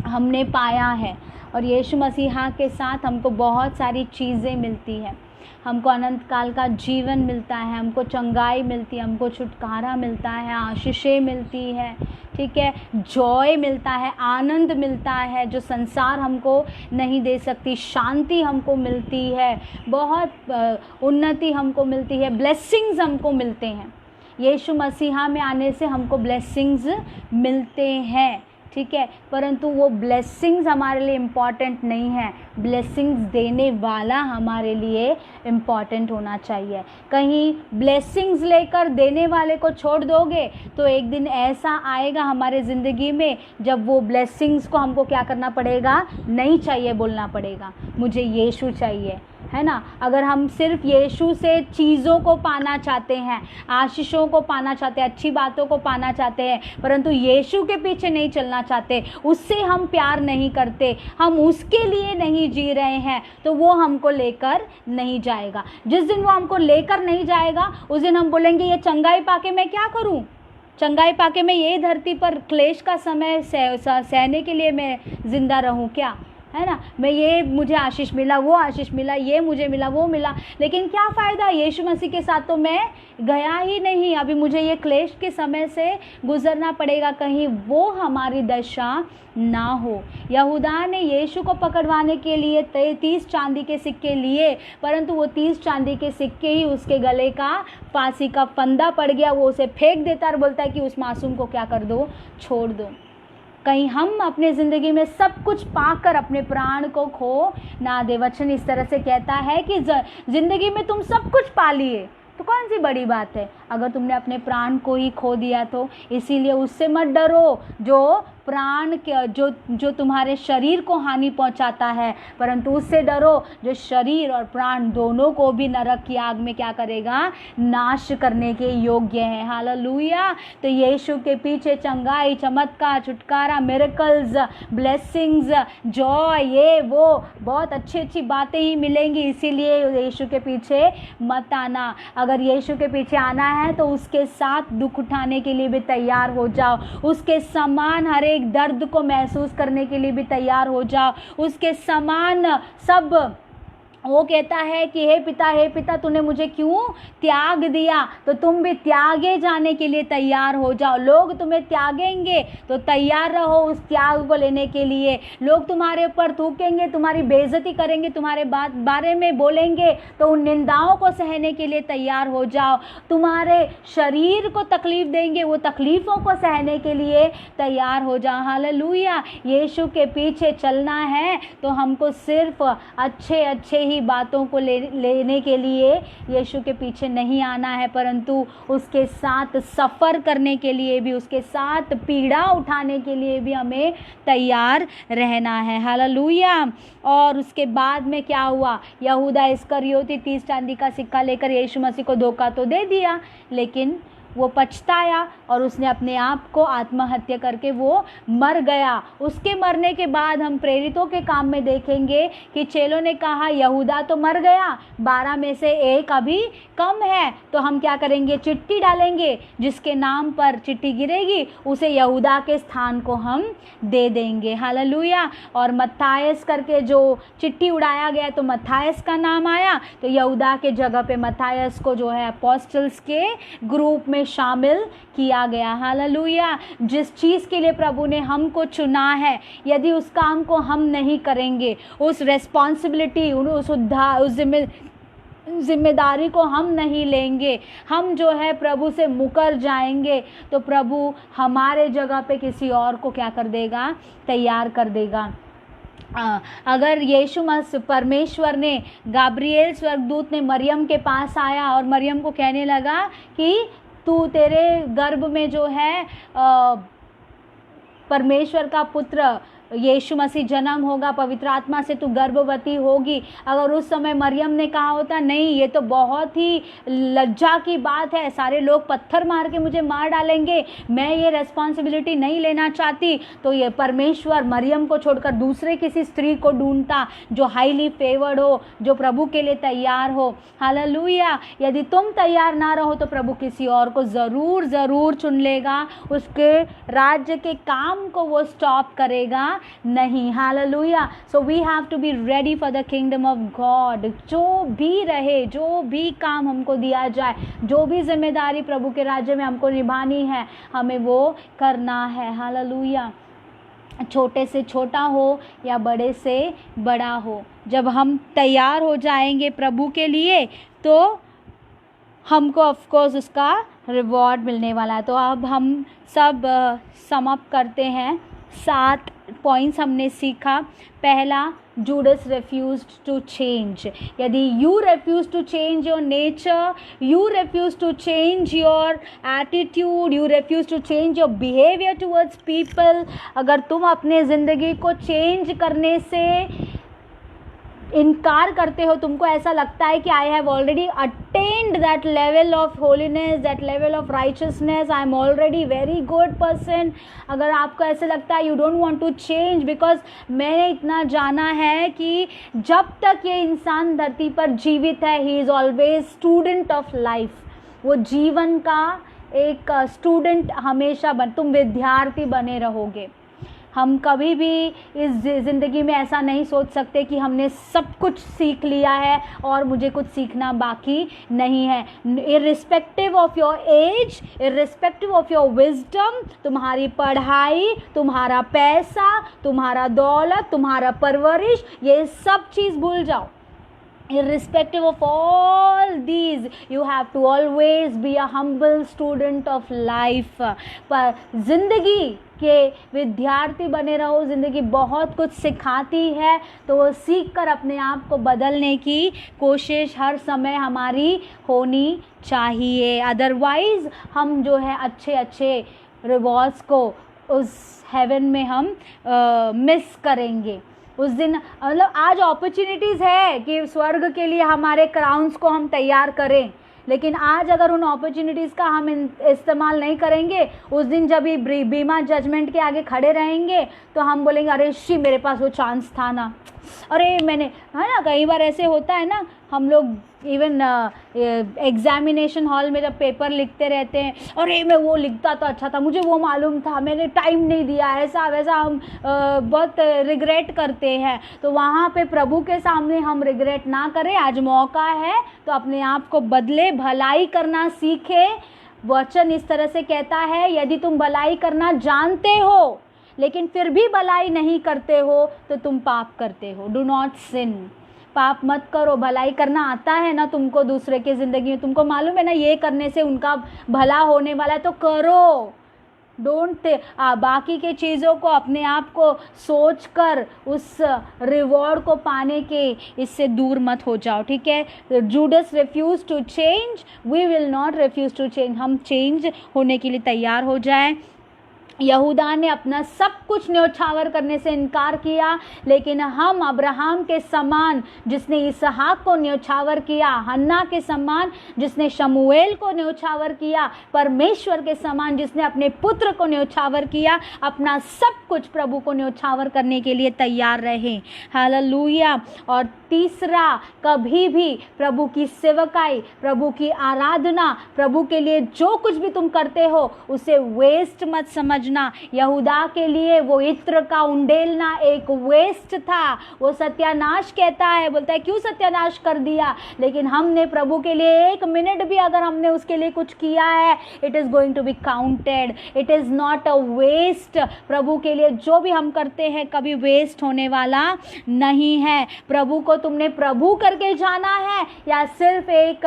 हमने पाया है और यीशु मसीहा के साथ हमको बहुत सारी चीज़ें मिलती हैं। हमको अनंत काल का जीवन मिलता है, हमको चंगाई मिलती है, हमको छुटकारा मिलता है, आशीषें मिलती है। ठीक है, जॉय मिलता है, आनंद मिलता है जो संसार हमको नहीं दे सकती, शांति हमको मिलती है, बहुत उन्नति हमको मिलती है, ब्लेसिंग्स हमको मिलते हैं। यीशु मसीहा में आने से हमको ब्लेसिंग्स मिलते हैं। ठीक है, परंतु वो ब्लेसिंग्स हमारे लिए इम्पॉर्टेंट नहीं है, ब्लेसिंग्स देने वाला हमारे लिए इम्पॉर्टेंट होना चाहिए। कहीं ब्लेसिंग्स लेकर देने वाले को छोड़ दोगे तो एक दिन ऐसा आएगा हमारे ज़िंदगी में जब वो ब्लेसिंग्स को हमको क्या करना पड़ेगा, नहीं चाहिए बोलना पड़ेगा, मुझे यीशु चाहिए, है ना। अगर हम सिर्फ यीशु से चीज़ों को पाना चाहते हैं, आशीषों को पाना चाहते हैं, अच्छी बातों को पाना चाहते हैं, परंतु यीशु के पीछे नहीं चलना चाहते, उससे हम प्यार नहीं करते, हम उसके लिए नहीं जी रहे हैं, तो वो हमको लेकर नहीं जाएगा। जिस दिन वो हमको लेकर नहीं जाएगा उस दिन हम बोलेंगे ये चंगाई पाके मैं क्या करूं, चंगाई पाके मैं यही धरती पर क्लेश का समय सहने के लिए मैं जिंदा रहूं क्या, है ना। मैं ये मुझे आशीष मिला, वो आशीष मिला, ये मुझे मिला, वो मिला, लेकिन क्या फ़ायदा, यीशु मसीह के साथ तो मैं गया ही नहीं। अभी मुझे ये क्लेश के समय से गुजरना पड़ेगा, कहीं वो हमारी दशा ना हो। यहूदा ने यीशु को पकड़वाने के लिए 30 चांदी के सिक्के लिए, परंतु वो 30 चांदी के सिक्के ही उसके गले का फांसी का फंदा पड़ गया। वो उसे फेंक देता और बोलता है कि उस मासूम को क्या कर दो, छोड़ दो। कहीं हम अपने ज़िंदगी में सब कुछ पाकर अपने प्राण को खो ना दे। वचन इस तरह से कहता है कि ज़िंदगी में तुम सब कुछ पा लिए तो कौन सी बड़ी बात है, अगर तुमने अपने प्राण को ही खो दिया तो। इसीलिए उससे मत डरो जो प्राण जो तुम्हारे शरीर को हानि पहुंचाता है, परंतु उससे डरो जो शरीर और प्राण दोनों को भी नरक की आग में क्या करेगा, नाश करने के योग्य है। हालेलुया। तो यीशु के पीछे चंगाई, चमत्कार, छुटकारा, मिरेकल्स, ब्लेसिंग्स, जॉय, ये वो बहुत अच्छी अच्छी बातें ही मिलेंगी। इसीलिए यीशु के पीछे मत आना। अगर यीशु के पीछे आना है तो उसके साथ दुख उठाने के लिए भी तैयार हो जाओ, उसके समान हर एक दर्द को महसूस करने के लिए भी तैयार हो जाओ, उसके समान सब। वो कहता है कि हे पिता तूने मुझे क्यों त्याग दिया, तो तुम भी त्यागे जाने के लिए तैयार हो जाओ। लोग तुम्हें त्यागेंगे तो तैयार रहो उस त्याग को लेने के लिए। लोग तुम्हारे ऊपर थूकेंगे, तुम्हारी बेइज्जती करेंगे, तुम्हारे बारे में बोलेंगे, तो उन निंदाओं को सहने के लिए तैयार हो जाओ। तुम्हारे शरीर को तकलीफ देंगे, वो तकलीफ़ों को सहने के लिए तैयार हो जाओ। हालेलुया। यीशु के पीछे चलना है तो हमको सिर्फ अच्छे अच्छे ही बातों को लेने के लिए यीशु के पीछे नहीं आना है, परंतु उसके साथ सफ़र करने के लिए भी, उसके साथ पीड़ा उठाने के लिए भी हमें तैयार रहना है। हालेलुया। और उसके बाद में क्या हुआ, यहूदा इस्करियोती 30 चांदी का सिक्का लेकर यीशु मसीह को धोखा तो दे दिया, लेकिन वो पछताया और उसने अपने आप को आत्महत्या करके वो मर गया। उसके मरने के बाद हम प्रेरितों के काम में देखेंगे कि चेलों ने कहा यहूदा तो मर गया, 12 में से एक अभी कम है, तो हम क्या करेंगे, चिट्ठी डालेंगे, जिसके नाम पर चिट्ठी गिरेगी उसे यहूदा के स्थान को हम दे देंगे। हालेलुया। और मत्थायस करके जो चिट्ठी उड़ाया गया तो मत्थायस का नाम आया, तो यहूदा के जगह पे मत्थायस को जो है अपोस्टल्स के ग्रुप में शामिल किया गया। हालेलुया। जिस चीज़ के लिए प्रभु ने हमको चुना है, यदि उस काम को हम नहीं करेंगे, उस रेस्पॉन्सिबिलिटी, उस जिम्मेदारी को हम नहीं लेंगे, हम जो है प्रभु से मुकर जाएंगे, तो प्रभु हमारे जगह पे किसी और को क्या कर देगा, तैयार कर देगा। अगर यीशु मसीह परमेश्वर ने, गाब्रिएल स्वर्गदूत ने मरियम के पास आया और मरियम को कहने लगा कि तू, तेरे गर्भ में जो है परमेश्वर का पुत्र यीशु मसीह जन्म होगा, पवित्र आत्मा से तू गर्भवती होगी, अगर उस समय मरियम ने कहा होता नहीं ये तो बहुत ही लज्जा की बात है, सारे लोग पत्थर मार के मुझे मार डालेंगे, मैं ये रेस्पॉन्सिबिलिटी नहीं लेना चाहती, तो ये परमेश्वर मरियम को छोड़कर दूसरे किसी स्त्री को ढूंढता जो हाईली फेवर्ड हो, जो प्रभु के लिए तैयार हो। हालेलुया। यदि तुम तैयार ना रहो तो प्रभु किसी और को ज़रूर चुन लेगा, उसके राज्य के काम को वो स्टॉप करेगा नहीं। Hallelujah. So we have to be ready for the kingdom of God. जो भी रहे, जो भी काम हमको दिया जाए, जो भी जिम्मेदारी प्रभु के राज्य में हमको निभानी है, हमें वो करना है। हालेलुया। छोटे से छोटा हो या बड़े से बड़ा हो, जब हम तैयार हो जाएंगे प्रभु के लिए तो हमको ऑफ कोर्स उसका रिवॉर्ड मिलने वाला है। तो अब हम सब समाप्त करते हैं। 7 पॉइंट्स हमने सीखा। पहला, जूडस refused to change. यदि you refuse to change your nature, you refuse to change your attitude, you refuse to change your behavior towards people, अगर तुम अपने ज़िंदगी को चेंज करने से इनकार करते हो, तुमको ऐसा लगता है कि I have already attend that level of holiness, that level of righteousness, I am already very good person, अगर आपको ऐसा लगता है you don't want to change, because मैंने इतना जाना है कि जब तक ये इंसान धरती पर जीवित है, he is always student of life. वो जीवन का एक स्टूडेंट हमेशा तुम विद्यार्थी बने रहोगे। हम कभी भी इस ज़िंदगी में ऐसा नहीं सोच सकते कि हमने सब कुछ सीख लिया है और मुझे कुछ सीखना बाकी नहीं है। Irrespective of your age, irrespective of your wisdom, तुम्हारी पढ़ाई, तुम्हारा पैसा, तुम्हारा दौलत, तुम्हारा परवरिश, ये सब चीज़ भूल जाओ। irrespective of all these, you have to always be a humble student of life. पर ज़िंदगी के विद्यार्थी बने रहो, ज़िंदगी बहुत कुछ सिखाती है, तो वो सीख कर अपने आप को बदलने की कोशिश हर समय हमारी होनी चाहिए। अदरवाइज़ हम जो है अच्छे अच्छे रिवॉर्ड्स को उस हेवन में हम मिस करेंगे। उस दिन मतलब आज अपॉर्चुनिटीज़ है कि स्वर्ग के लिए हमारे क्राउन्स को हम तैयार करें, लेकिन आज अगर उन अपॉर्चुनिटीज़ का हम इस्तेमाल नहीं करेंगे, उस दिन जब ये बीमा जजमेंट के आगे खड़े रहेंगे तो हम बोलेंगे अरे शी मेरे पास वो चांस था ना, अरे मैंने, है ना, कई बार ऐसे होता है ना, हम लोग इवन एग्जामिनेशन हॉल में जब पेपर लिखते रहते हैं, अरे मैं वो लिखता तो अच्छा था, मुझे वो मालूम था, मैंने टाइम नहीं दिया, ऐसा वैसा हम बहुत रिग्रेट करते हैं। तो वहाँ पे प्रभु के सामने हम रिग्रेट ना करें, आज मौका है तो अपने आप को बदले, भलाई करना सीखे। वचन इस तरह से कहता है, यदि तुम भलाई करना जानते हो लेकिन फिर भी भलाई नहीं करते हो तो तुम पाप करते हो। डू नॉट सिन, पाप मत करो। भलाई करना आता है ना तुमको, दूसरे की ज़िंदगी में तुमको मालूम है ना ये करने से उनका भला होने वाला है, तो करो। डोंट बाकी के चीज़ों को अपने आप को सोच कर उस रिवॉर्ड को पाने के इससे दूर मत हो जाओ, ठीक है। Judas refuse to change, we will not refuse to change. हम चेंज होने के लिए तैयार हो जाएं। यहूदा ने अपना सब कुछ न्योछावर करने से इनकार किया, लेकिन हम अब्राहम के समान जिसने इसहाक को न्योछावर किया, हन्ना के समान जिसने शमूएल को न्योछावर किया, परमेश्वर के समान जिसने अपने पुत्र को न्योछावर किया, अपना सब कुछ प्रभु को न्योछावर करने के लिए तैयार रहे। हालेलुया। और तीसरा, कभी भी प्रभु की सेवकाई, प्रभु की आराधना, प्रभु के लिए जो कुछ भी तुम करते हो उसे वेस्ट मत समझना। यहूदा के लिए वो इत्र का उंडेलना एक वेस्ट था, वो सत्यानाश कहता है, बोलता है क्यों सत्यानाश कर दिया। लेकिन हमने प्रभु के लिए एक मिनट भी अगर हमने उसके लिए कुछ किया है, it is going to be counted, it is not a waste. प्रभु के लिए जो भी हम करते हैं कभी वेस्ट होने वाला नहीं है। प्रभु को तुमने प्रभु करके जाना है या सिर्फ एक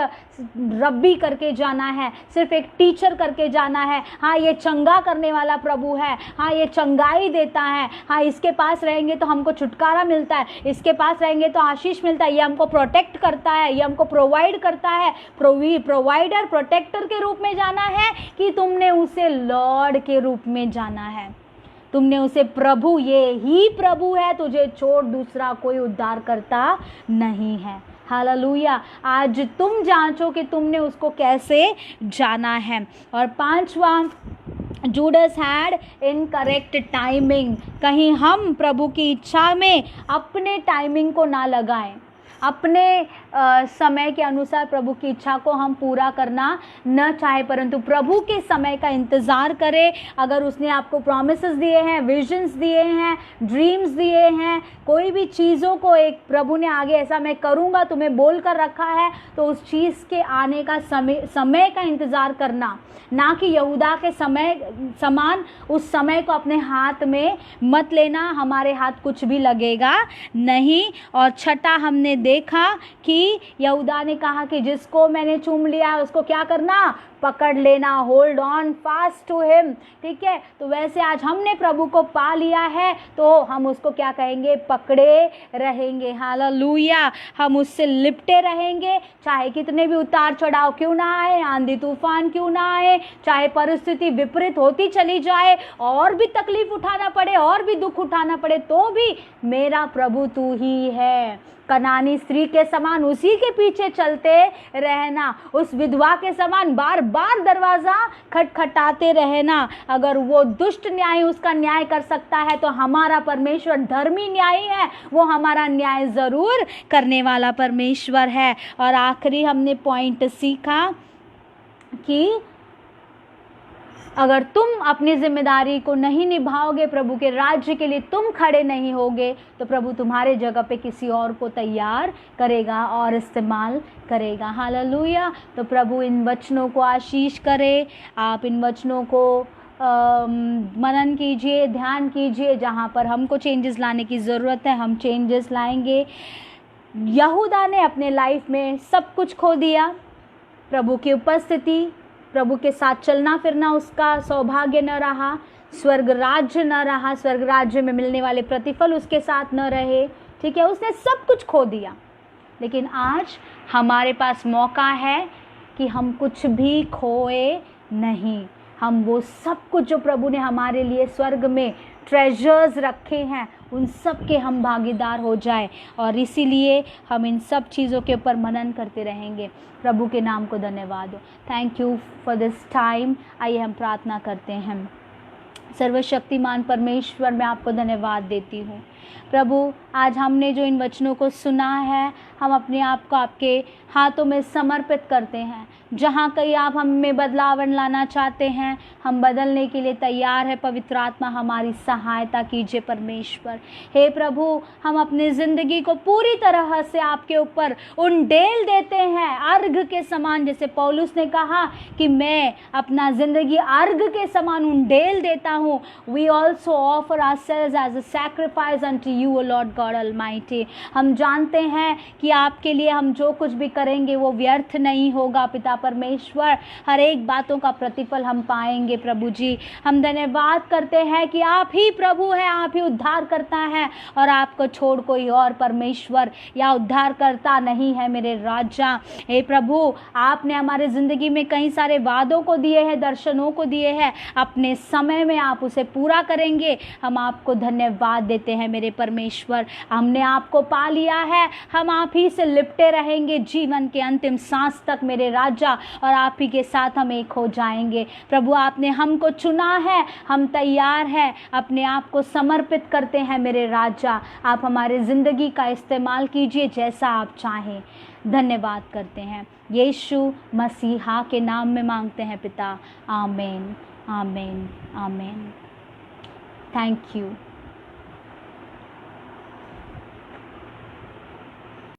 रब्बी करके जाना है, सिर्फ एक टीचर करके जाना है। हाँ, ये चंगा करने वाला प्रभु है, हाँ ये चंगाई देता है, हाँ इसके पास रहेंगे तो हमको छुटकारा मिलता है, इसके पास रहेंगे तो आशीष मिलता है, ये हमको प्रोटेक्ट करता है, ये हमको प्रोवाइड करता है। प्रोवाइडर, प्रोटेक्टर के रूप में जाना है कि तुमने उसे लॉर्ड के रूप में जाना है, तुमने उसे प्रभु, ये ही प्रभु है, तुझे छोड़ दूसरा कोई उद्धार करता नहीं है। हालेलुया। आज तुम जांचो कि तुमने उसको कैसे जाना है। और पांचवा, जूडस हैड इनकरेक्ट टाइमिंग। कहीं हम प्रभु की इच्छा में अपने टाइमिंग को ना लगाएं, अपने समय के अनुसार प्रभु की इच्छा को हम पूरा करना न चाहे, परंतु प्रभु के समय का इंतज़ार करें। अगर उसने आपको प्रॉमिसेस दिए हैं, विजन्स दिए हैं, ड्रीम्स दिए हैं, कोई भी चीज़ों को एक प्रभु ने आगे ऐसा मैं करूँगा तुम्हें बोल कर रखा है, तो उस चीज़ के आने का समय का इंतज़ार करना, ना कि यहूदा के समान उस समय को अपने हाथ में मत लेना। हमारे हाथ कुछ भी लगेगा नहीं। और छठा, हमने देखा कि यहूदा ने कहा कि जिसको मैंने चूम लिया उसको क्या करना, पकड़ लेना, hold on fast to him, ठीक है। तो वैसे आज हमने प्रभु को पा लिया है तो हम उसको क्या कहेंगे, पकड़े रहेंगे। हालेलुया। हम उससे लिपटे रहेंगे, चाहे कितने भी उतार चढ़ाव क्यों ना आए, आंधी तूफान क्यों ना आए, चाहे परिस्थिति विपरीत होती चली जाए, और भी तकलीफ उठाना पड़े, और भी दुख उठाना पड़े, तो भी मेरा प्रभु तू ही है। कनानी स्त्री के समान उसी के पीछे चलते रहना, उस विधवा के समान बार बार दरवाज़ा खटखटाते रहना। अगर वो दुष्ट न्याय उसका न्याय कर सकता है तो हमारा परमेश्वर धर्मी न्यायी है, वो हमारा न्याय ज़रूर करने वाला परमेश्वर है। और आखिरी हमने पॉइंट सीखा कि अगर तुम अपनी जिम्मेदारी को नहीं निभाओगे, प्रभु के राज्य के लिए तुम खड़े नहीं होगे, तो प्रभु तुम्हारे जगह पे किसी और को तैयार करेगा और इस्तेमाल करेगा। हालेलुया। तो प्रभु इन वचनों को आशीष करे। आप इन वचनों को मनन कीजिए, ध्यान कीजिए। जहाँ पर हमको चेंजेस लाने की ज़रूरत है हम चेंजेस लाएंगे। यहूदा ने अपने लाइफ में सब कुछ खो दिया। प्रभु की उपस्थिति, प्रभु के साथ चलना फिरना उसका सौभाग्य न रहा, स्वर्ग राज्य न रहा, स्वर्ग राज्य में मिलने वाले प्रतिफल उसके साथ न रहे। ठीक है, उसने सब कुछ खो दिया। लेकिन आज हमारे पास मौका है कि हम कुछ भी खोए नहीं। हम वो सब कुछ जो प्रभु ने हमारे लिए स्वर्ग में ट्रेजर्स रखे हैं, उन सब के हम भागीदार हो जाए, और इसीलिए हम इन सब चीज़ों के ऊपर मनन करते रहेंगे। प्रभु के नाम को धन्यवाद हो। Thank you for this time. आइए हम प्रार्थना करते हैं। सर्वशक्तिमान परमेश्वर, मैं आपको धन्यवाद देती हूँ प्रभु। आज हमने जो इन वचनों को सुना है, हम अपने आप को आपके हाथों में समर्पित करते हैं। जहाँ कहीं आप हम में बदलाव लाना चाहते हैं, हम बदलने के लिए तैयार है। पवित्र आत्मा हमारी सहायता कीजिए परमेश्वर। हे प्रभु, हम अपनी ज़िंदगी को पूरी तरह से आपके ऊपर उंडेल देते हैं, अर्घ के समान। जैसे पौलुस ने कहा कि मैं अपना ज़िंदगी अर्घ के समान उंडेल देता हूँ। We also offer ourselves as a sacrifice unto you, O Lord God Almighty. हम जानते हैं कि आपके लिए हम जो कुछ भी करेंगे वो व्यर्थ नहीं होगा पिता परमेश्वर। हर एक बातों का प्रतिफल हम पाएंगे प्रभु जी। हम धन्यवाद करते हैं कि आप ही प्रभु हैं, आप ही उद्धार करता है, और आपको छोड़ कोई और परमेश्वर या उद्धार करता नहीं है मेरे राजा। हे प्रभु, आपने हमारे ज़िंदगी में कई सारे वादों को दिए हैं, दर्शनों को दिए हैं। अपने समय में आप उसे पूरा करेंगे। हम आपको धन्यवाद देते हैं मेरे परमेश्वर। हमने आपको पा लिया है, हम आप ही से लिपटे रहेंगे जीवन के अंतिम सांस तक मेरे राजा, और आप ही के साथ हम एक हो जाएंगे। प्रभु, आपने हमको चुना है, हम तैयार हैं, अपने आप को समर्पित करते हैं मेरे राजा। आप हमारे ज़िंदगी का इस्तेमाल कीजिए जैसा आप चाहें। धन्यवाद करते हैं, यीशु मसीहा के नाम में मांगते हैं पिता। आमीन, आमीन, आमीन। Thank you.